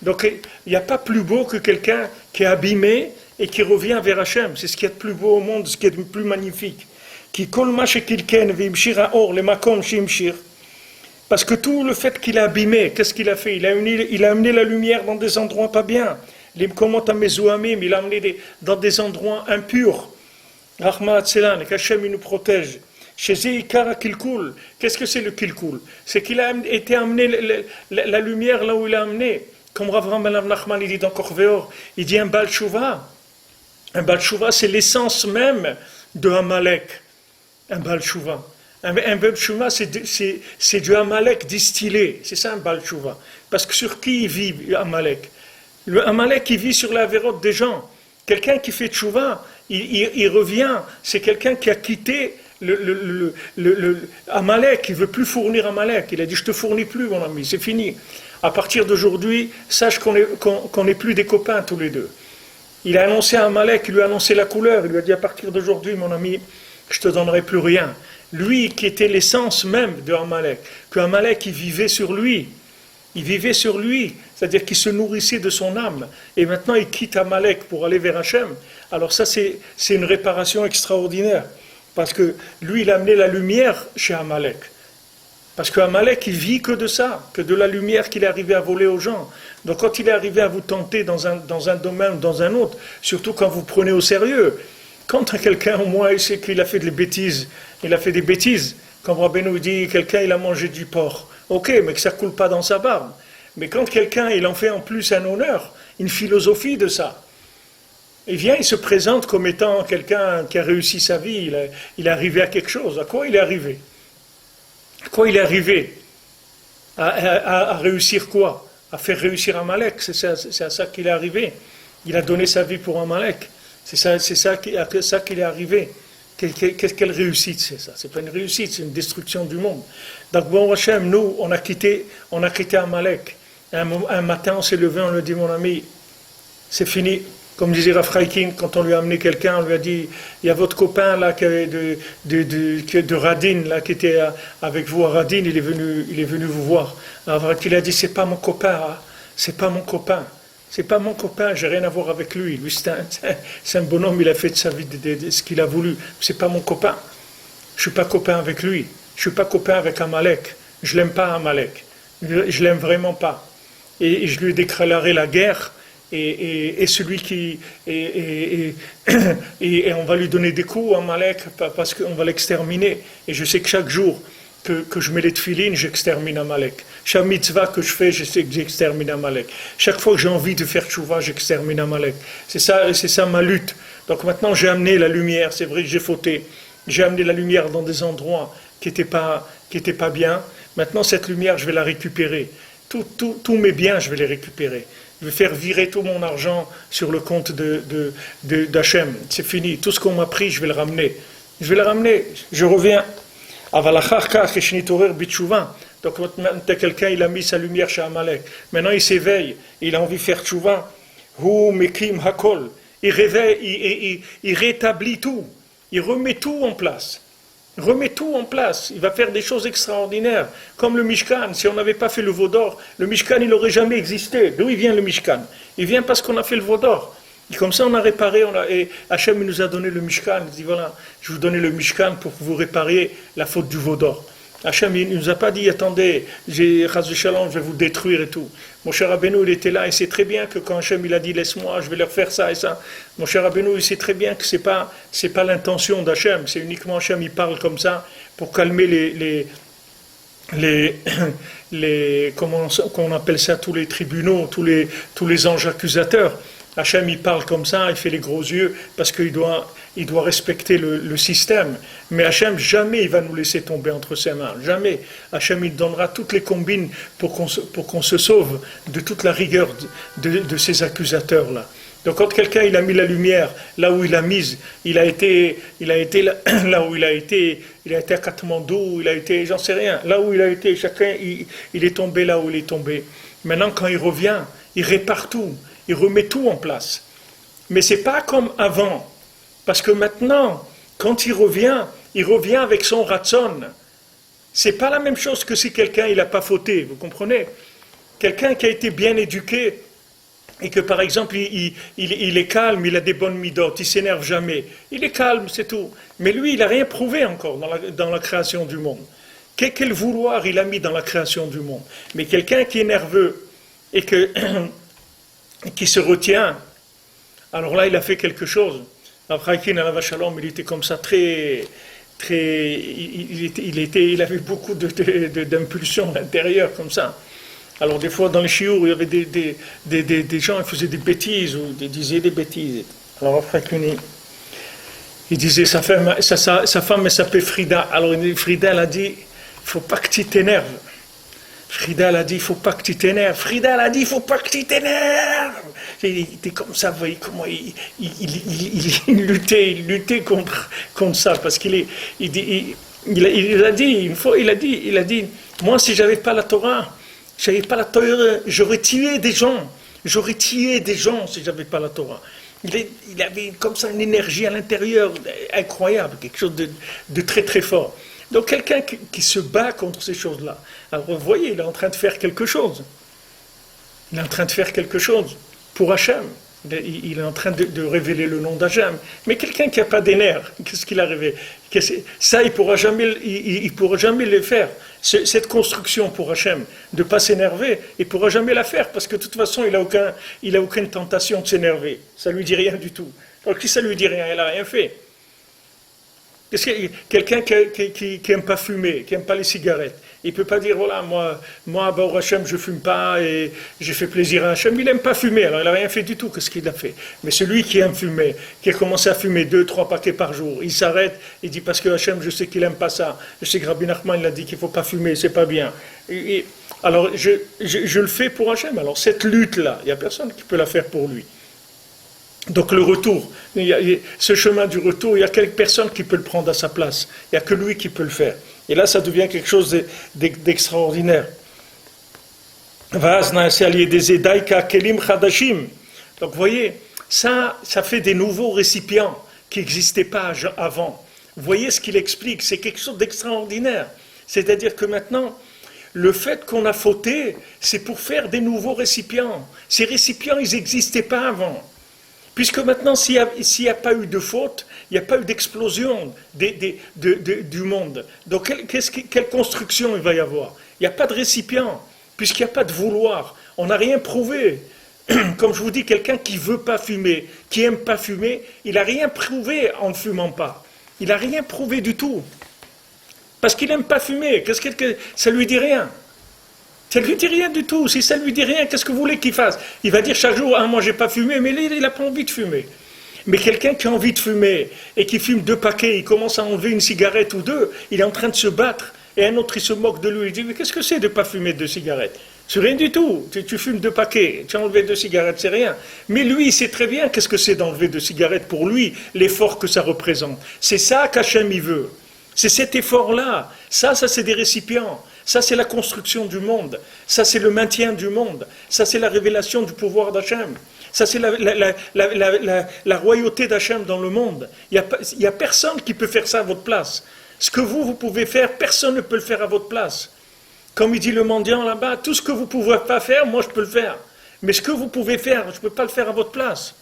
Donc il n'y a pas plus beau que quelqu'un qui est abîmé et qui revient vers Hachem. C'est ce qu'il y a de plus beau au monde, ce qui est de plus magnifique. Parce que tout le fait qu'il a abîmé, qu'est-ce qu'il a fait? Il a amené la lumière dans des endroits pas bien. Il a amené dans des endroits impurs. Rahmat Tselan, qu'Hachem nous protège. Qu'est-ce que c'est le kilkul? C'est qu'il a été amené la lumière là où il a amené. Comme Rav Ram Nachman il dit dans Korveor, il dit un Baal Tshuva. Un Baal Tshuva, c'est l'essence même de Amalek. Un Baal Tshuva. Un Baal Tshuva, c'est du Amalek distillé. C'est ça un Baal Tshuva. Parce que sur qui il vit Amalek? Le Amalek, il vit sur la vérote des gens. Quelqu'un qui fait Tshuva, il revient. C'est quelqu'un qui a quitté le Amalek, il ne veut plus fournir Amalek. Il a dit, je ne te fournis plus, mon ami, c'est fini. À partir d'aujourd'hui, sache qu'on n'est plus des copains tous les deux. Il a annoncé à Amalek, il lui a annoncé la couleur, il lui a dit, à partir d'aujourd'hui, mon ami, je ne te donnerai plus rien. Lui qui était l'essence même de Amalek, que Amalek, il vivait sur lui. Il vivait sur lui, c'est-à-dire qu'il se nourrissait de son âme. Et maintenant, il quitte Amalek pour aller vers Hachem. Alors ça, c'est une réparation extraordinaire. Parce que lui, il a amené la lumière chez Amalek. Parce qu'Amalek, il vit que de ça, que de la lumière qu'il est arrivé à voler aux gens. Donc quand il est arrivé à vous tenter dans un domaine ou dans un autre, surtout quand vous prenez au sérieux, quand quelqu'un au moins il sait qu'il a fait des bêtises, il a fait des bêtises, comme Rabbeinu dit, quelqu'un il a mangé du porc, ok, mais que ça ne coule pas dans sa barbe. Mais quand quelqu'un il en fait en plus un honneur, une philosophie de ça, il vient, il se présente comme étant quelqu'un qui a réussi sa vie, il est arrivé à quelque chose. À quoi il est arrivé? À quoi il est arrivé? À réussir quoi? À faire réussir Amalek, c'est à ça qu'il est arrivé. Il a donné sa vie pour Amalek. C'est ça qu'il est arrivé. Quelle réussite c'est ça? C'est pas une réussite, c'est une destruction du monde. Donc bon Hachem, nous, on a quitté Amalek. Un matin, on s'est levé, on lui a dit, mon ami, c'est fini. Comme disait Rav Chaikin, quand on lui a amené quelqu'un, on lui a dit, il y a votre copain là de Radin, là, qui était avec vous à Radin, il est venu vous voir. Alors il a dit, c'est pas mon copain, hein, c'est pas mon copain, j'ai rien à voir avec lui. Lui c'est un bonhomme, il a fait de sa vie de ce qu'il a voulu. C'est pas mon copain. Je suis pas copain avec lui. Je suis pas copain avec Amalek. Je l'aime pas Amalek. Je l'aime vraiment pas. Et je lui ai déclaré la guerre. Et celui qui et on va lui donner des coups à Amalek parce qu'on va l'exterminer. Et je sais que chaque jour que je mets les tefilines, j'extermine Amalek. Chaque mitzvah que je fais, je sais que j'extermine Amalek. Chaque fois que j'ai envie de faire tchouva, j'extermine Amalek. C'est ça ma lutte. Donc maintenant j'ai amené la lumière. C'est vrai que j'ai fauté. J'ai amené la lumière dans des endroits qui n'étaient pas bien. Maintenant cette lumière, je vais la récupérer. Tous mes biens, je vais les récupérer. Je vais faire virer tout mon argent sur le compte d'Hachem. C'est fini. Tout ce qu'on m'a pris, je vais le ramener. Je reviens. Donc maintenant, quelqu'un, il a mis sa lumière chez Amalek. Maintenant, il s'éveille. Il a envie de faire tchouva. Il réveille, il rétablit tout. Il remet tout en place. Il va faire des choses extraordinaires. Comme le Mishkan, si on n'avait pas fait le veau d'or, le Mishkan, il n'aurait jamais existé. D'où il vient le Mishkan? Il vient parce qu'on a fait le veau d'or. Et comme ça, on a réparé, et Hachem nous a donné le Mishkan. Il dit, voilà, je vous donne le Mishkan pour que vous répariez la faute du veau d'or. Hachem, il ne nous a pas dit, attendez, Chas v'Shalom, je vais vous détruire et tout. Mon cher Rabbeinu, il était là, et sait très bien que quand Hachem, il a dit, laisse-moi, je vais leur faire ça et ça. Mon cher Rabbeinu, il sait très bien que c'est pas l'intention d'Hachem, c'est uniquement Hachem, il parle comme ça, pour calmer comment on appelle ça, tous les tribunaux, tous les anges accusateurs. Hachem, il parle comme ça, il fait les gros yeux, parce qu'il doit respecter le système. Mais Hachem, jamais il va nous laisser tomber entre ses mains. Jamais. Hachem, il donnera toutes les combines pour qu'on se sauve de toute la rigueur de ces accusateurs-là. Donc quand quelqu'un il a mis la lumière là où il a mise, il a été là où il a été à Katmandou, il a été, j'en sais rien, là où il a été, chacun il est tombé là où il est tombé. Maintenant quand il revient, il répare tout, il remet tout en place. Mais c'est pas comme avant, parce que maintenant, quand il revient avec son ratson. C'est pas la même chose que si quelqu'un il n'a pas fauté, vous comprenez? Quelqu'un qui a été bien éduqué et que par exemple il est calme, il a des bonnes midotes, il s'énerve jamais, il est calme, c'est tout. Mais lui, il n'a rien prouvé encore dans la création du monde. Quel vouloir il a mis dans la création du monde. Mais quelqu'un qui est nerveux et qui se retient, alors là, il a fait quelque chose. Après, il était comme ça, très, il avait beaucoup d'impulsions à l'intérieur, comme ça. Alors, des fois, dans les chiours, il y avait des gens qui faisaient des bêtises, ou disaient des bêtises. Alors, après, il disait, sa femme, elle s'appelait Frida. Alors, Frida, elle a dit, il ne faut pas que tu t'énerves. Frida, elle a dit, il ne faut pas que tu t'énerves. Frida, elle a dit, il ne faut pas que tu t'énerves. Il était comme ça, vous voyez comment il luttait contre ça, parce qu'il a dit, moi, si j'avais pas la Torah, j'aurais tué des gens. J'aurais tué des gens si j'avais pas la Torah. Il avait comme ça une énergie à l'intérieur incroyable, quelque chose de très très fort. Donc quelqu'un qui se bat contre ces choses-là. Alors vous voyez, il est en train de faire quelque chose. Il est en train de faire quelque chose pour Hachem. Il est en train de révéler le nom d'Hachem. Mais quelqu'un qui n'a pas des nerfs, qu'est-ce qu'il a révélé? Ça, il ne pourra jamais le faire. Cette construction pour Hachem, de ne pas s'énerver, il ne pourra jamais la faire, parce que de toute façon, il n'a aucune tentation de s'énerver. Ça ne lui dit rien du tout. Alors si ça ne lui dit rien, il n'a rien fait. Quelqu'un qui n'aime pas fumer, qui n'aime pas les cigarettes, il ne peut pas dire, voilà, moi au Hachem, je ne fume pas et j'ai fait plaisir à Hachem. Il n'aime pas fumer, alors il n'a rien fait du tout, qu'est-ce qu'il a fait? Mais celui qui aime fumer, qui a commencé à fumer 2-3 paquets par jour, il s'arrête, il dit, parce que Hachem, je sais qu'il n'aime pas ça. Je sais que Rabbi Nachman, il a dit qu'il ne faut pas fumer, c'est pas bien. Alors, je le fais pour Hachem. Alors, cette lutte-là, il n'y a personne qui peut la faire pour lui. Donc le retour, ce chemin du retour, il y a quelques personnes qui peuvent le prendre à sa place. Il n'y a que lui qui peut le faire. Et là, ça devient quelque chose d'extraordinaire. Donc vous voyez, ça fait des nouveaux récipients qui n'existaient pas avant. Vous voyez ce qu'il explique, c'est quelque chose d'extraordinaire. C'est-à-dire que maintenant, le fait qu'on a fauté, c'est pour faire des nouveaux récipients. Ces récipients, ils n'existaient pas avant. Puisque maintenant, s'il n'y a pas eu de faute, il n'y a pas eu d'explosion du monde. Donc, quelle construction il va y avoir? Il n'y a pas de récipient, puisqu'il n'y a pas de vouloir. On n'a rien prouvé. Comme je vous dis, quelqu'un qui ne veut pas fumer, qui n'aime pas fumer, il n'a rien prouvé en ne fumant pas. Il n'a rien prouvé du tout. Parce qu'il n'aime pas fumer. Ça ne lui dit rien. Ça ne lui dit rien du tout. Si ça ne lui dit rien, qu'est-ce que vous voulez qu'il fasse? Il va dire chaque jour, moi j'ai pas fumé, mais il n'a pas envie de fumer. Mais quelqu'un qui a envie de fumer et qui fume 2 paquets, il commence à enlever une cigarette ou 2, il est en train de se battre. Et un autre, il se moque de lui. Il dit, mais qu'est-ce que c'est de ne pas fumer 2 cigarettes? C'est rien du tout. Tu fumes 2 paquets, tu as enlevé 2 cigarettes, c'est rien. Mais lui, il sait très bien qu'est-ce que c'est d'enlever 2 cigarettes pour lui, l'effort que ça représente. C'est ça qu'Hachem il veut. C'est cet effort-là. Ça c'est des récipients. Ça, c'est la construction du monde. Ça, c'est le maintien du monde. Ça, c'est la révélation du pouvoir d'Hachem. Ça, c'est la royauté d'Hachem dans le monde. Il n'y a personne qui peut faire ça à votre place. Ce que vous pouvez faire, personne ne peut le faire à votre place. Comme il dit le mendiant là-bas, tout ce que vous ne pouvez pas faire, moi, je peux le faire. Mais ce que vous pouvez faire, je ne peux pas le faire à votre place.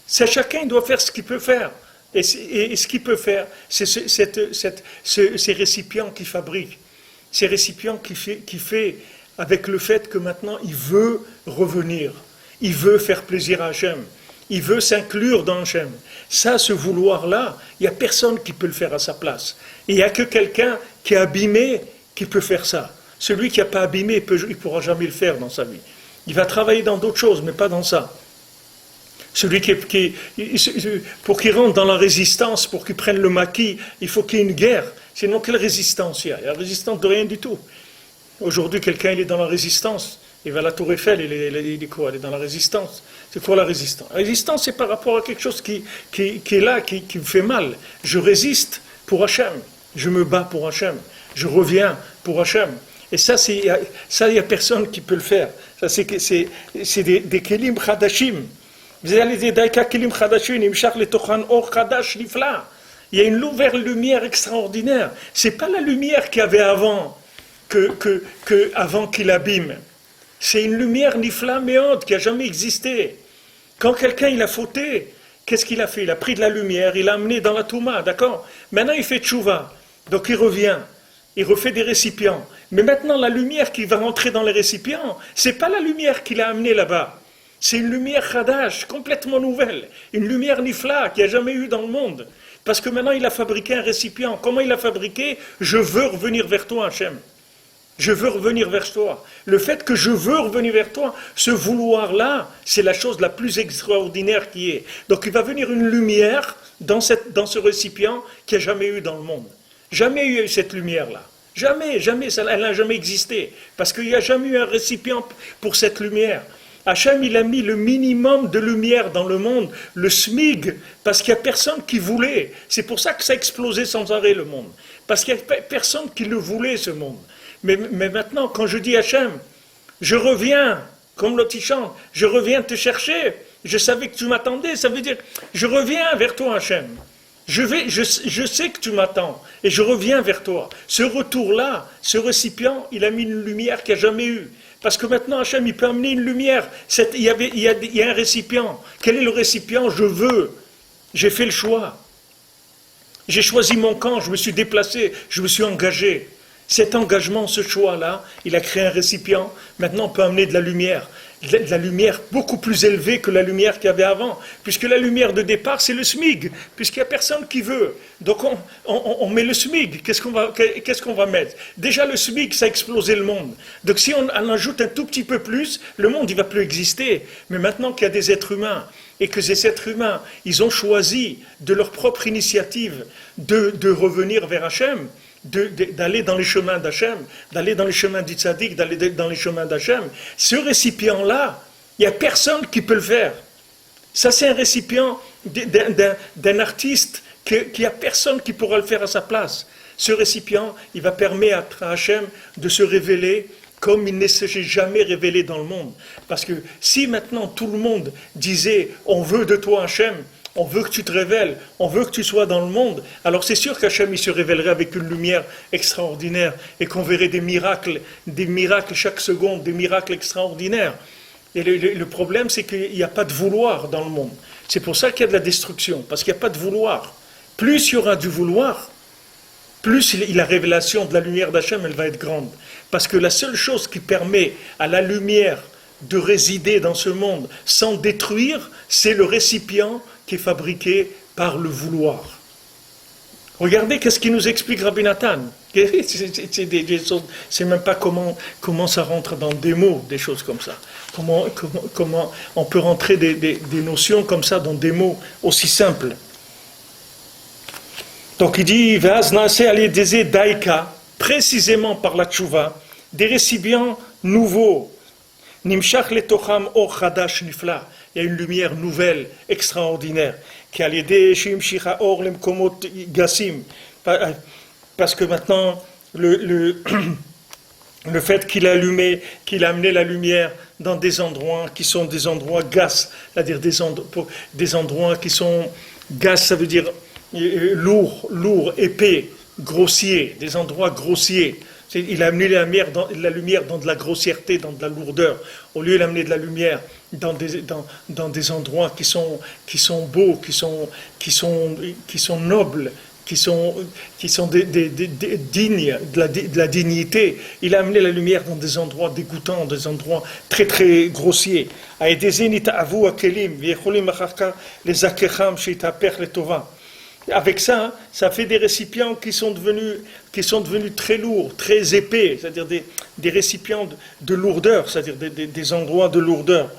C'est chacun doit faire ce qu'il peut faire. Et ce qu'il peut faire, c'est ces récipients qu'il fabrique. Ces récipients qui fait avec le fait que maintenant il veut revenir, il veut faire plaisir à Hachem, il veut s'inclure dans Hachem. Ça, ce vouloir-là, il n'y a personne qui peut le faire à sa place. Et il n'y a que quelqu'un qui est abîmé qui peut faire ça. Celui qui n'a pas abîmé, il ne pourra jamais le faire dans sa vie. Il va travailler dans d'autres choses, mais pas dans ça. Celui pour qu'il rentre dans la résistance, pour qu'il prenne le maquis, il faut qu'il y ait une guerre. Sinon, quelle résistance il y a? Il y a la résistance de rien du tout. Aujourd'hui, quelqu'un il est dans la résistance. Il va à la Tour Eiffel, il est quoi? Il est dans la résistance. C'est quoi la résistance? La résistance, c'est par rapport à quelque chose qui est là, qui me fait mal. Je résiste pour Hachem. Je me bats pour Hachem. Je reviens pour Hachem. Et ça, il n'y a personne qui peut le faire. Ça, c'est des kelim chadashim. Il Il y a une nouvelle lumière extraordinaire. C'est pas la lumière qu'il y avait avant, avant qu'il abîme. C'est une lumière nifla méante qui a jamais existé. Quand quelqu'un il a fauté, qu'est-ce qu'il a fait? Il a pris de la lumière, il l'a amené dans la Touma, d'accord? Maintenant il fait tchouva, donc il revient, il refait des récipients. Mais maintenant la lumière qui va rentrer dans les récipients, c'est pas la lumière qu'il a amenée là-bas. C'est une lumière Khadash, complètement nouvelle. Une lumière nifla qu'il n'y a jamais eu dans le monde. Parce que maintenant il a fabriqué un récipient. Comment il l'a fabriqué? Je veux revenir vers toi, Hachem. Je veux revenir vers toi. Le fait que je veux revenir vers toi, ce vouloir-là, c'est la chose la plus extraordinaire qui est. Donc il va venir une lumière dans ce récipient qu'il n'y a jamais eu dans le monde. Jamais il y a eu cette lumière-là. Jamais, elle n'a jamais existé. Parce qu'il n'y a jamais eu un récipient pour cette lumière. Hachem, il a mis le minimum de lumière dans le monde, le SMIG, parce qu'il n'y a personne qui voulait. C'est pour ça que ça a explosé sans arrêt le monde. Parce qu'il n'y a personne qui le voulait, ce monde. Mais maintenant, quand je dis Hachem, je reviens, comme l'autre chante, je reviens te chercher, je savais que tu m'attendais, ça veut dire, je reviens vers toi Hachem. Je sais que tu m'attends, et je reviens vers toi. Ce retour-là, ce récipient, il a mis une lumière qu'il n'y a jamais eu. Parce que maintenant, Hachem, il peut amener une lumière. Il y a un récipient. Quel est le récipient? Je veux. J'ai fait le choix. J'ai choisi mon camp, je me suis déplacé, je me suis engagé. Cet engagement, ce choix-là, il a créé un récipient. Maintenant, on peut amener de la lumière. De la lumière beaucoup plus élevée que la lumière qu'il y avait avant. Puisque la lumière de départ, c'est le SMIG. Puisqu'il n'y a personne qui veut. Donc, on met le SMIG. Qu'est-ce qu'on va mettre? Déjà, le SMIG, ça a explosé le monde. Donc, si on en ajoute un tout petit peu plus, le monde, il ne va plus exister. Mais maintenant qu'il y a des êtres humains, et que ces êtres humains, ils ont choisi de leur propre initiative de revenir vers Hachem, d'aller dans les chemins d'Hachem, d'aller dans les chemins du tzaddik, d'aller dans les chemins d'Hachem. Ce récipient-là, il n'y a personne qui peut le faire. Ça, c'est un récipient d'un artiste qu'il n'y a personne qui pourra le faire à sa place. Ce récipient, il va permettre à Hachem de se révéler comme il ne s'est jamais révélé dans le monde. Parce que si maintenant tout le monde disait « on veut de toi Hachem », on veut que tu te révèles, on veut que tu sois dans le monde, alors c'est sûr qu'Hachem il se révélerait avec une lumière extraordinaire et qu'on verrait des miracles chaque seconde, des miracles extraordinaires. Et le problème, c'est qu'il n'y a pas de vouloir dans le monde. C'est pour ça qu'il y a de la destruction, parce qu'il n'y a pas de vouloir. Plus il y aura du vouloir, plus la révélation de la lumière d'Hachem, elle va être grande. Parce que la seule chose qui permet à la lumière de résider dans ce monde sans détruire, c'est le récipient qui est fabriqué par le vouloir. Regardez qu'est-ce qu'il nous explique Rabbi Nathan. C'est même pas comment ça rentre dans des mots, des choses comme ça. Comment on peut rentrer des notions comme ça dans des mots aussi simples. Donc il dit, daika, précisément par la tchouva, des récipients nouveaux. Nimshach letocham or chadash nifla. Il y a une lumière nouvelle, extraordinaire. Parce que maintenant, le fait qu'il a amené la lumière dans des endroits qui sont des endroits gas, c'est-à-dire des endroits qui sont gas, ça veut dire lourd, épais, grossier, des endroits grossiers. Il a amené la lumière dans de la grossièreté, dans de la lourdeur. Au lieu d'amener de la lumière dans des endroits qui sont beaux, qui sont nobles, qui sont dignes de la dignité. Il a amené la lumière dans des endroits dégoûtants, des endroits très très grossiers. Avec ça, ça fait des récipients qui sont devenus très lourds, très épais, c'est-à-dire des récipients de lourdeur, c'est-à-dire des endroits de lourdeur.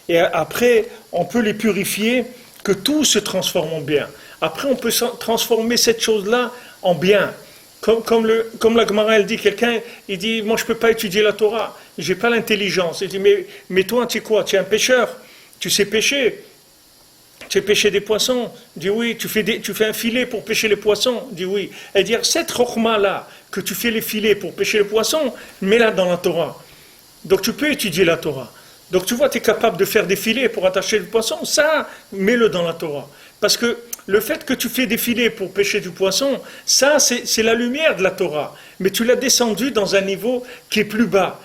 Et après, on peut les purifier, que tout se transforme en bien. Après, on peut transformer cette chose-là en bien. Comme la Gemara, elle dit, quelqu'un, il dit, moi je ne peux pas étudier la Torah, je n'ai pas l'intelligence. Il dit, mais toi, tu es quoi? Tu es un pêcheur, tu sais pêcher. Tu sais pêcher des poissons? Il dit oui. Tu fais un filet pour pêcher les poissons? Il dit oui. Elle dit, cette chokhma-là, que tu fais les filets pour pêcher les poissons, mets-la dans la Torah. Donc tu peux étudier la Torah. Donc tu vois, tu es capable de faire des filets pour attacher le poisson, ça, mets-le dans la Torah. Parce que le fait que tu fais défiler pour pêcher du poisson, ça c'est la lumière de la Torah. Mais tu l'as descendu dans un niveau qui est plus bas.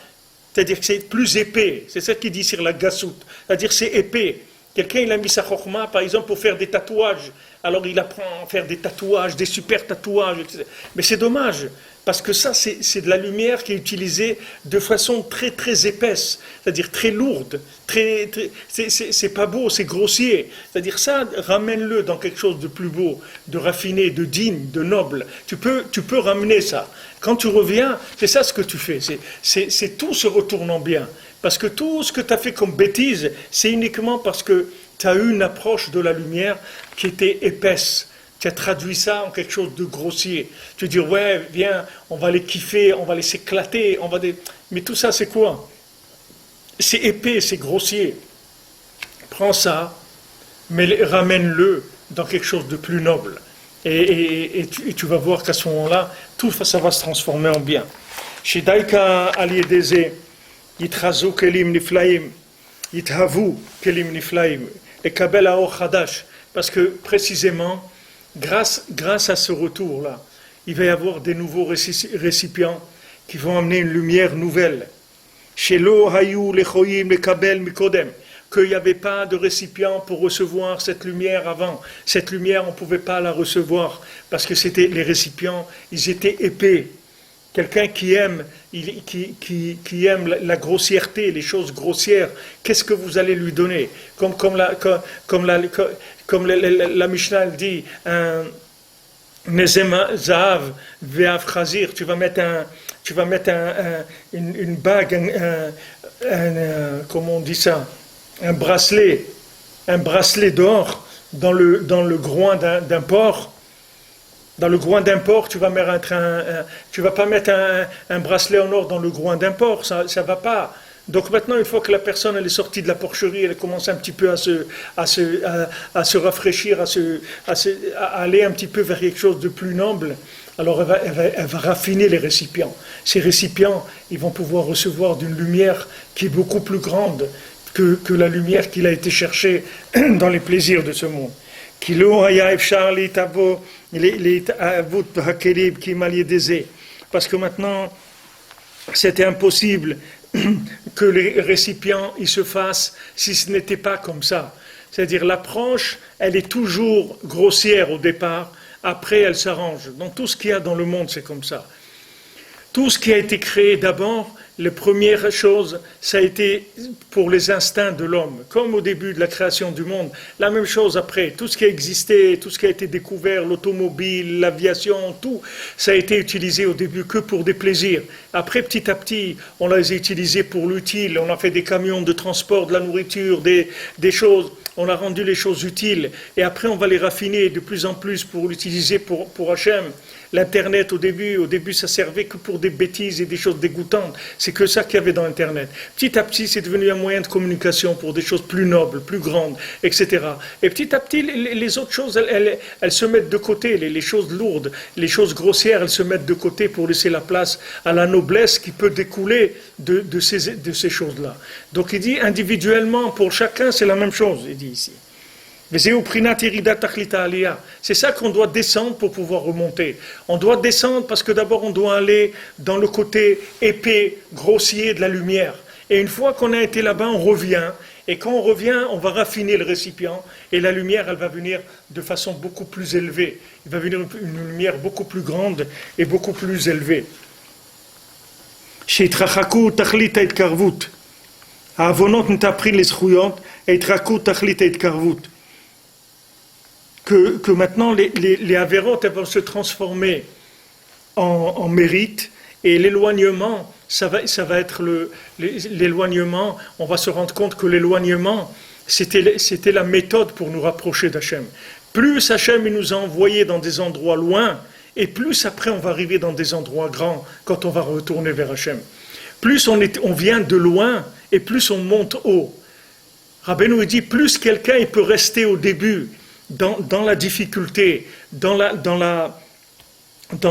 C'est-à-dire que c'est plus épais. C'est ça qu'il dit sur la gassoute. C'est-à-dire que c'est épais. Quelqu'un il a mis sa chokma, par exemple, pour faire des tatouages. Alors il apprend à faire des tatouages, des super tatouages, etc. Mais c'est dommage. Parce que ça, c'est de la lumière qui est utilisée de façon très très épaisse, c'est-à-dire très lourde, c'est pas beau, c'est grossier. C'est-à-dire ça, ramène-le dans quelque chose de plus beau, de raffiné, de digne, de noble. Tu peux ramener ça. Quand tu reviens, c'est ça ce que tu fais. C'est tout se retournant bien. Parce que tout ce que tu as fait comme bêtise, c'est uniquement parce que tu as eu une approche de la lumière qui était épaisse. Tu as traduit ça en quelque chose de grossier. Tu dis, ouais, viens, on va les kiffer, on va les éclater, Mais tout ça, c'est quoi? C'est épais, c'est grossier. Prends ça, mais ramène-le dans quelque chose de plus noble. Et tu vas voir qu'à ce moment-là, tout ça va se transformer en bien. Shidaika aliedeze, yitrazu kelim niflaim, yithavu kelim niflaim, et kabel aor chadash. Parce que, précisément, grâce à ce retour-là, il va y avoir des nouveaux récipients qui vont amener une lumière nouvelle. Shelo hayu lechoyim lekabel mikodem, qu'il n'y avait pas de récipient pour recevoir cette lumière avant. Cette lumière, on ne pouvait pas la recevoir parce que c'était les récipients, ils étaient épais. Quelqu'un qui aime la grossièreté, les choses grossières, qu'est-ce que vous allez lui donner? Comme la Mishnah dit, Nezem Zahav Ve'av Chazir, tu vas mettre une bague, comment on dit ça, un bracelet d'or dans le groin d'un porc. Dans le groin d'un porc, tu vas pas mettre un bracelet en or dans le groin d'un porc, ça va pas. Donc maintenant, une fois que la personne elle est sortie de la porcherie, elle commence un petit peu à se rafraîchir, à aller un petit peu vers quelque chose de plus noble, alors elle va raffiner les récipients. Ces récipients, ils vont pouvoir recevoir d'une lumière qui est beaucoup plus grande que la lumière qu'il a été cherchée dans les plaisirs de ce monde. Parce que maintenant, c'était impossible que les récipients ils se fassent si ce n'était pas comme ça. C'est-à-dire l'approche, elle est toujours grossière au départ, après elle s'arrange. Donc tout ce qu'il y a dans le monde, c'est comme ça. Tout ce qui a été créé d'abord, les premières choses, ça a été pour les instincts de l'homme. Comme au début de la création du monde, la même chose après. Tout ce qui a existé, tout ce qui a été découvert, l'automobile, l'aviation, tout, ça a été utilisé au début que pour des plaisirs. Après, petit à petit, on les a utilisés pour l'utile. On a fait des camions de transport, de la nourriture, des choses. On a rendu les choses utiles. Et après, on va les raffiner de plus en plus pour l'utiliser pour Hachem. L'Internet, au début, ça servait que pour des bêtises et des choses dégoûtantes. C'est que ça qu'il y avait dans Internet. Petit à petit, c'est devenu un moyen de communication pour des choses plus nobles, plus grandes, etc. Et petit à petit, les autres choses, elles se mettent de côté. Les choses lourdes, les choses grossières, elles se mettent de côté pour laisser la place à la noblesse qui peut découler de ces choses-là. Donc il dit, individuellement, pour chacun, c'est la même chose, il dit ici. C'est ça qu'on doit descendre pour pouvoir remonter. On doit descendre parce que d'abord on doit aller dans le côté épais, grossier de la lumière. Et une fois qu'on a été là-bas, on revient. Et quand on revient, on va raffiner le récipient. Et la lumière, elle va venir de façon beaucoup plus élevée. Il va venir une lumière beaucoup plus grande et beaucoup plus élevée. Que maintenant les avérotes elles vont se transformer en mérite et l'éloignement, ça va être l'éloignement, on va se rendre compte que l'éloignement, c'était la méthode pour nous rapprocher d'Hachem. Plus Hachem il nous a envoyés dans des endroits loin, et plus après on va arriver dans des endroits grands quand on va retourner vers Hachem. Plus on vient de loin, et plus on monte haut. Rabbeinu dit, plus quelqu'un il peut rester au début, dans la difficulté, dans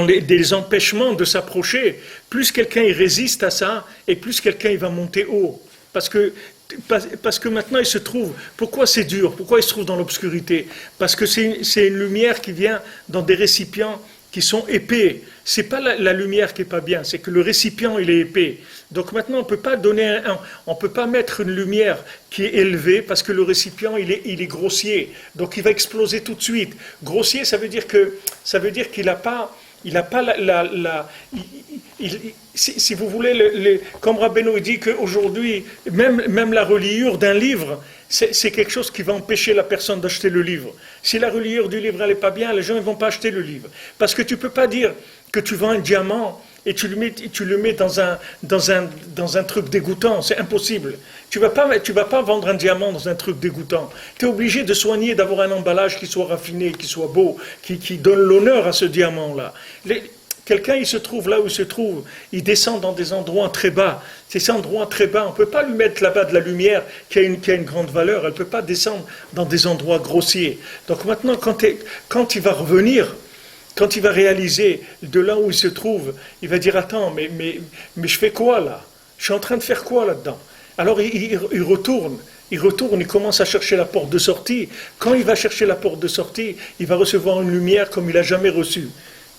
les empêchements de s'approcher, plus quelqu'un il résiste à ça, et plus quelqu'un il va monter haut. Parce que Parce que maintenant il se trouve, pourquoi c'est dur, pourquoi il se trouve dans l'obscurité? Parce que c'est une lumière qui vient dans des récipients qui sont épais. C'est pas la lumière qui est pas bien, c'est que le récipient il est épais. Donc maintenant on peut pas on peut pas mettre une lumière qui est élevée parce que le récipient il est grossier. Donc il va exploser tout de suite. Grossier, ça veut dire qu'il n'a pas si vous voulez, comme Rabbeinu dit qu'aujourd'hui, même la reliure d'un livre, c'est quelque chose qui va empêcher la personne d'acheter le livre. Si la reliure du livre n'est pas bien, les gens ne vont pas acheter le livre. Parce que tu ne peux pas dire que tu vends un diamant et tu le mets dans un truc dégoûtant, c'est impossible. Tu vas pas vendre un diamant dans un truc dégoûtant. Tu es obligé de soigner, d'avoir un emballage qui soit raffiné, qui soit beau, qui donne l'honneur à ce diamant-là. Quelqu'un, il se trouve là où il se trouve, il descend dans des endroits très bas. Ces endroits très bas, on ne peut pas lui mettre là-bas de la lumière qui a une grande valeur, elle ne peut pas descendre dans des endroits grossiers. Donc maintenant, quand il va revenir, quand il va réaliser de là où il se trouve, il va dire, attends, mais je fais quoi là? Je suis en train de faire quoi là-dedans? Alors il retourne, il commence à chercher la porte de sortie. Quand il va chercher la porte de sortie, il va recevoir une lumière comme il n'a jamais reçue.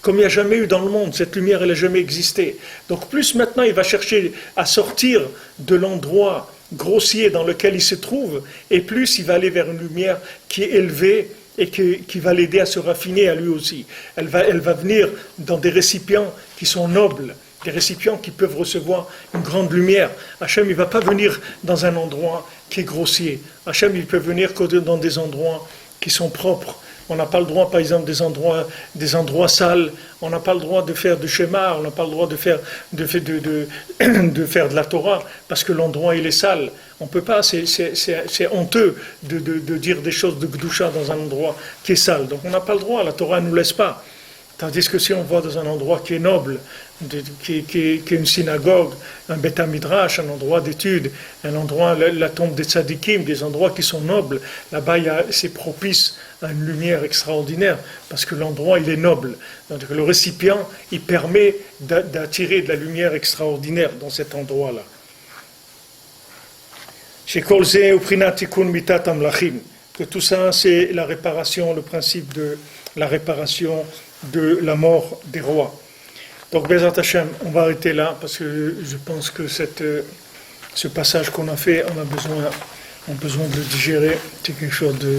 Comme il n'y a jamais eu dans le monde, cette lumière, elle n'a jamais existé. Donc plus maintenant, il va chercher à sortir de l'endroit grossier dans lequel il se trouve, et plus il va aller vers une lumière qui est élevée et qui va l'aider à se raffiner à lui aussi. Elle va venir dans des récipients qui sont nobles, des récipients qui peuvent recevoir une grande lumière. Hachem, il ne va pas venir dans un endroit qui est grossier. Hachem, il peut venir que dans des endroits qui sont propres. On n'a pas le droit, par exemple, des endroits sales. On n'a pas le droit de faire du schéma. On n'a pas le droit de faire de la Torah parce que l'endroit il est sale. On peut pas. C'est honteux de dire des choses de Gdusha dans un endroit qui est sale. Donc on n'a pas le droit. La Torah ne nous laisse pas. Tandis que si on va dans un endroit qui est noble, qui est une synagogue, un Beth Midrash, un endroit d'étude, un endroit, la tombe des tzadikim, des endroits qui sont nobles, là-bas c'est propice à une lumière extraordinaire, parce que l'endroit il est noble. Donc le récipient, il permet d'attirer de la lumière extraordinaire dans cet endroit-là. Que tout ça c'est la réparation, le principe de la réparation de la mort des rois. Donc, Bezat Hashem, on va arrêter là, parce que je pense que ce passage qu'on a fait, on a besoin de le digérer. C'est quelque chose de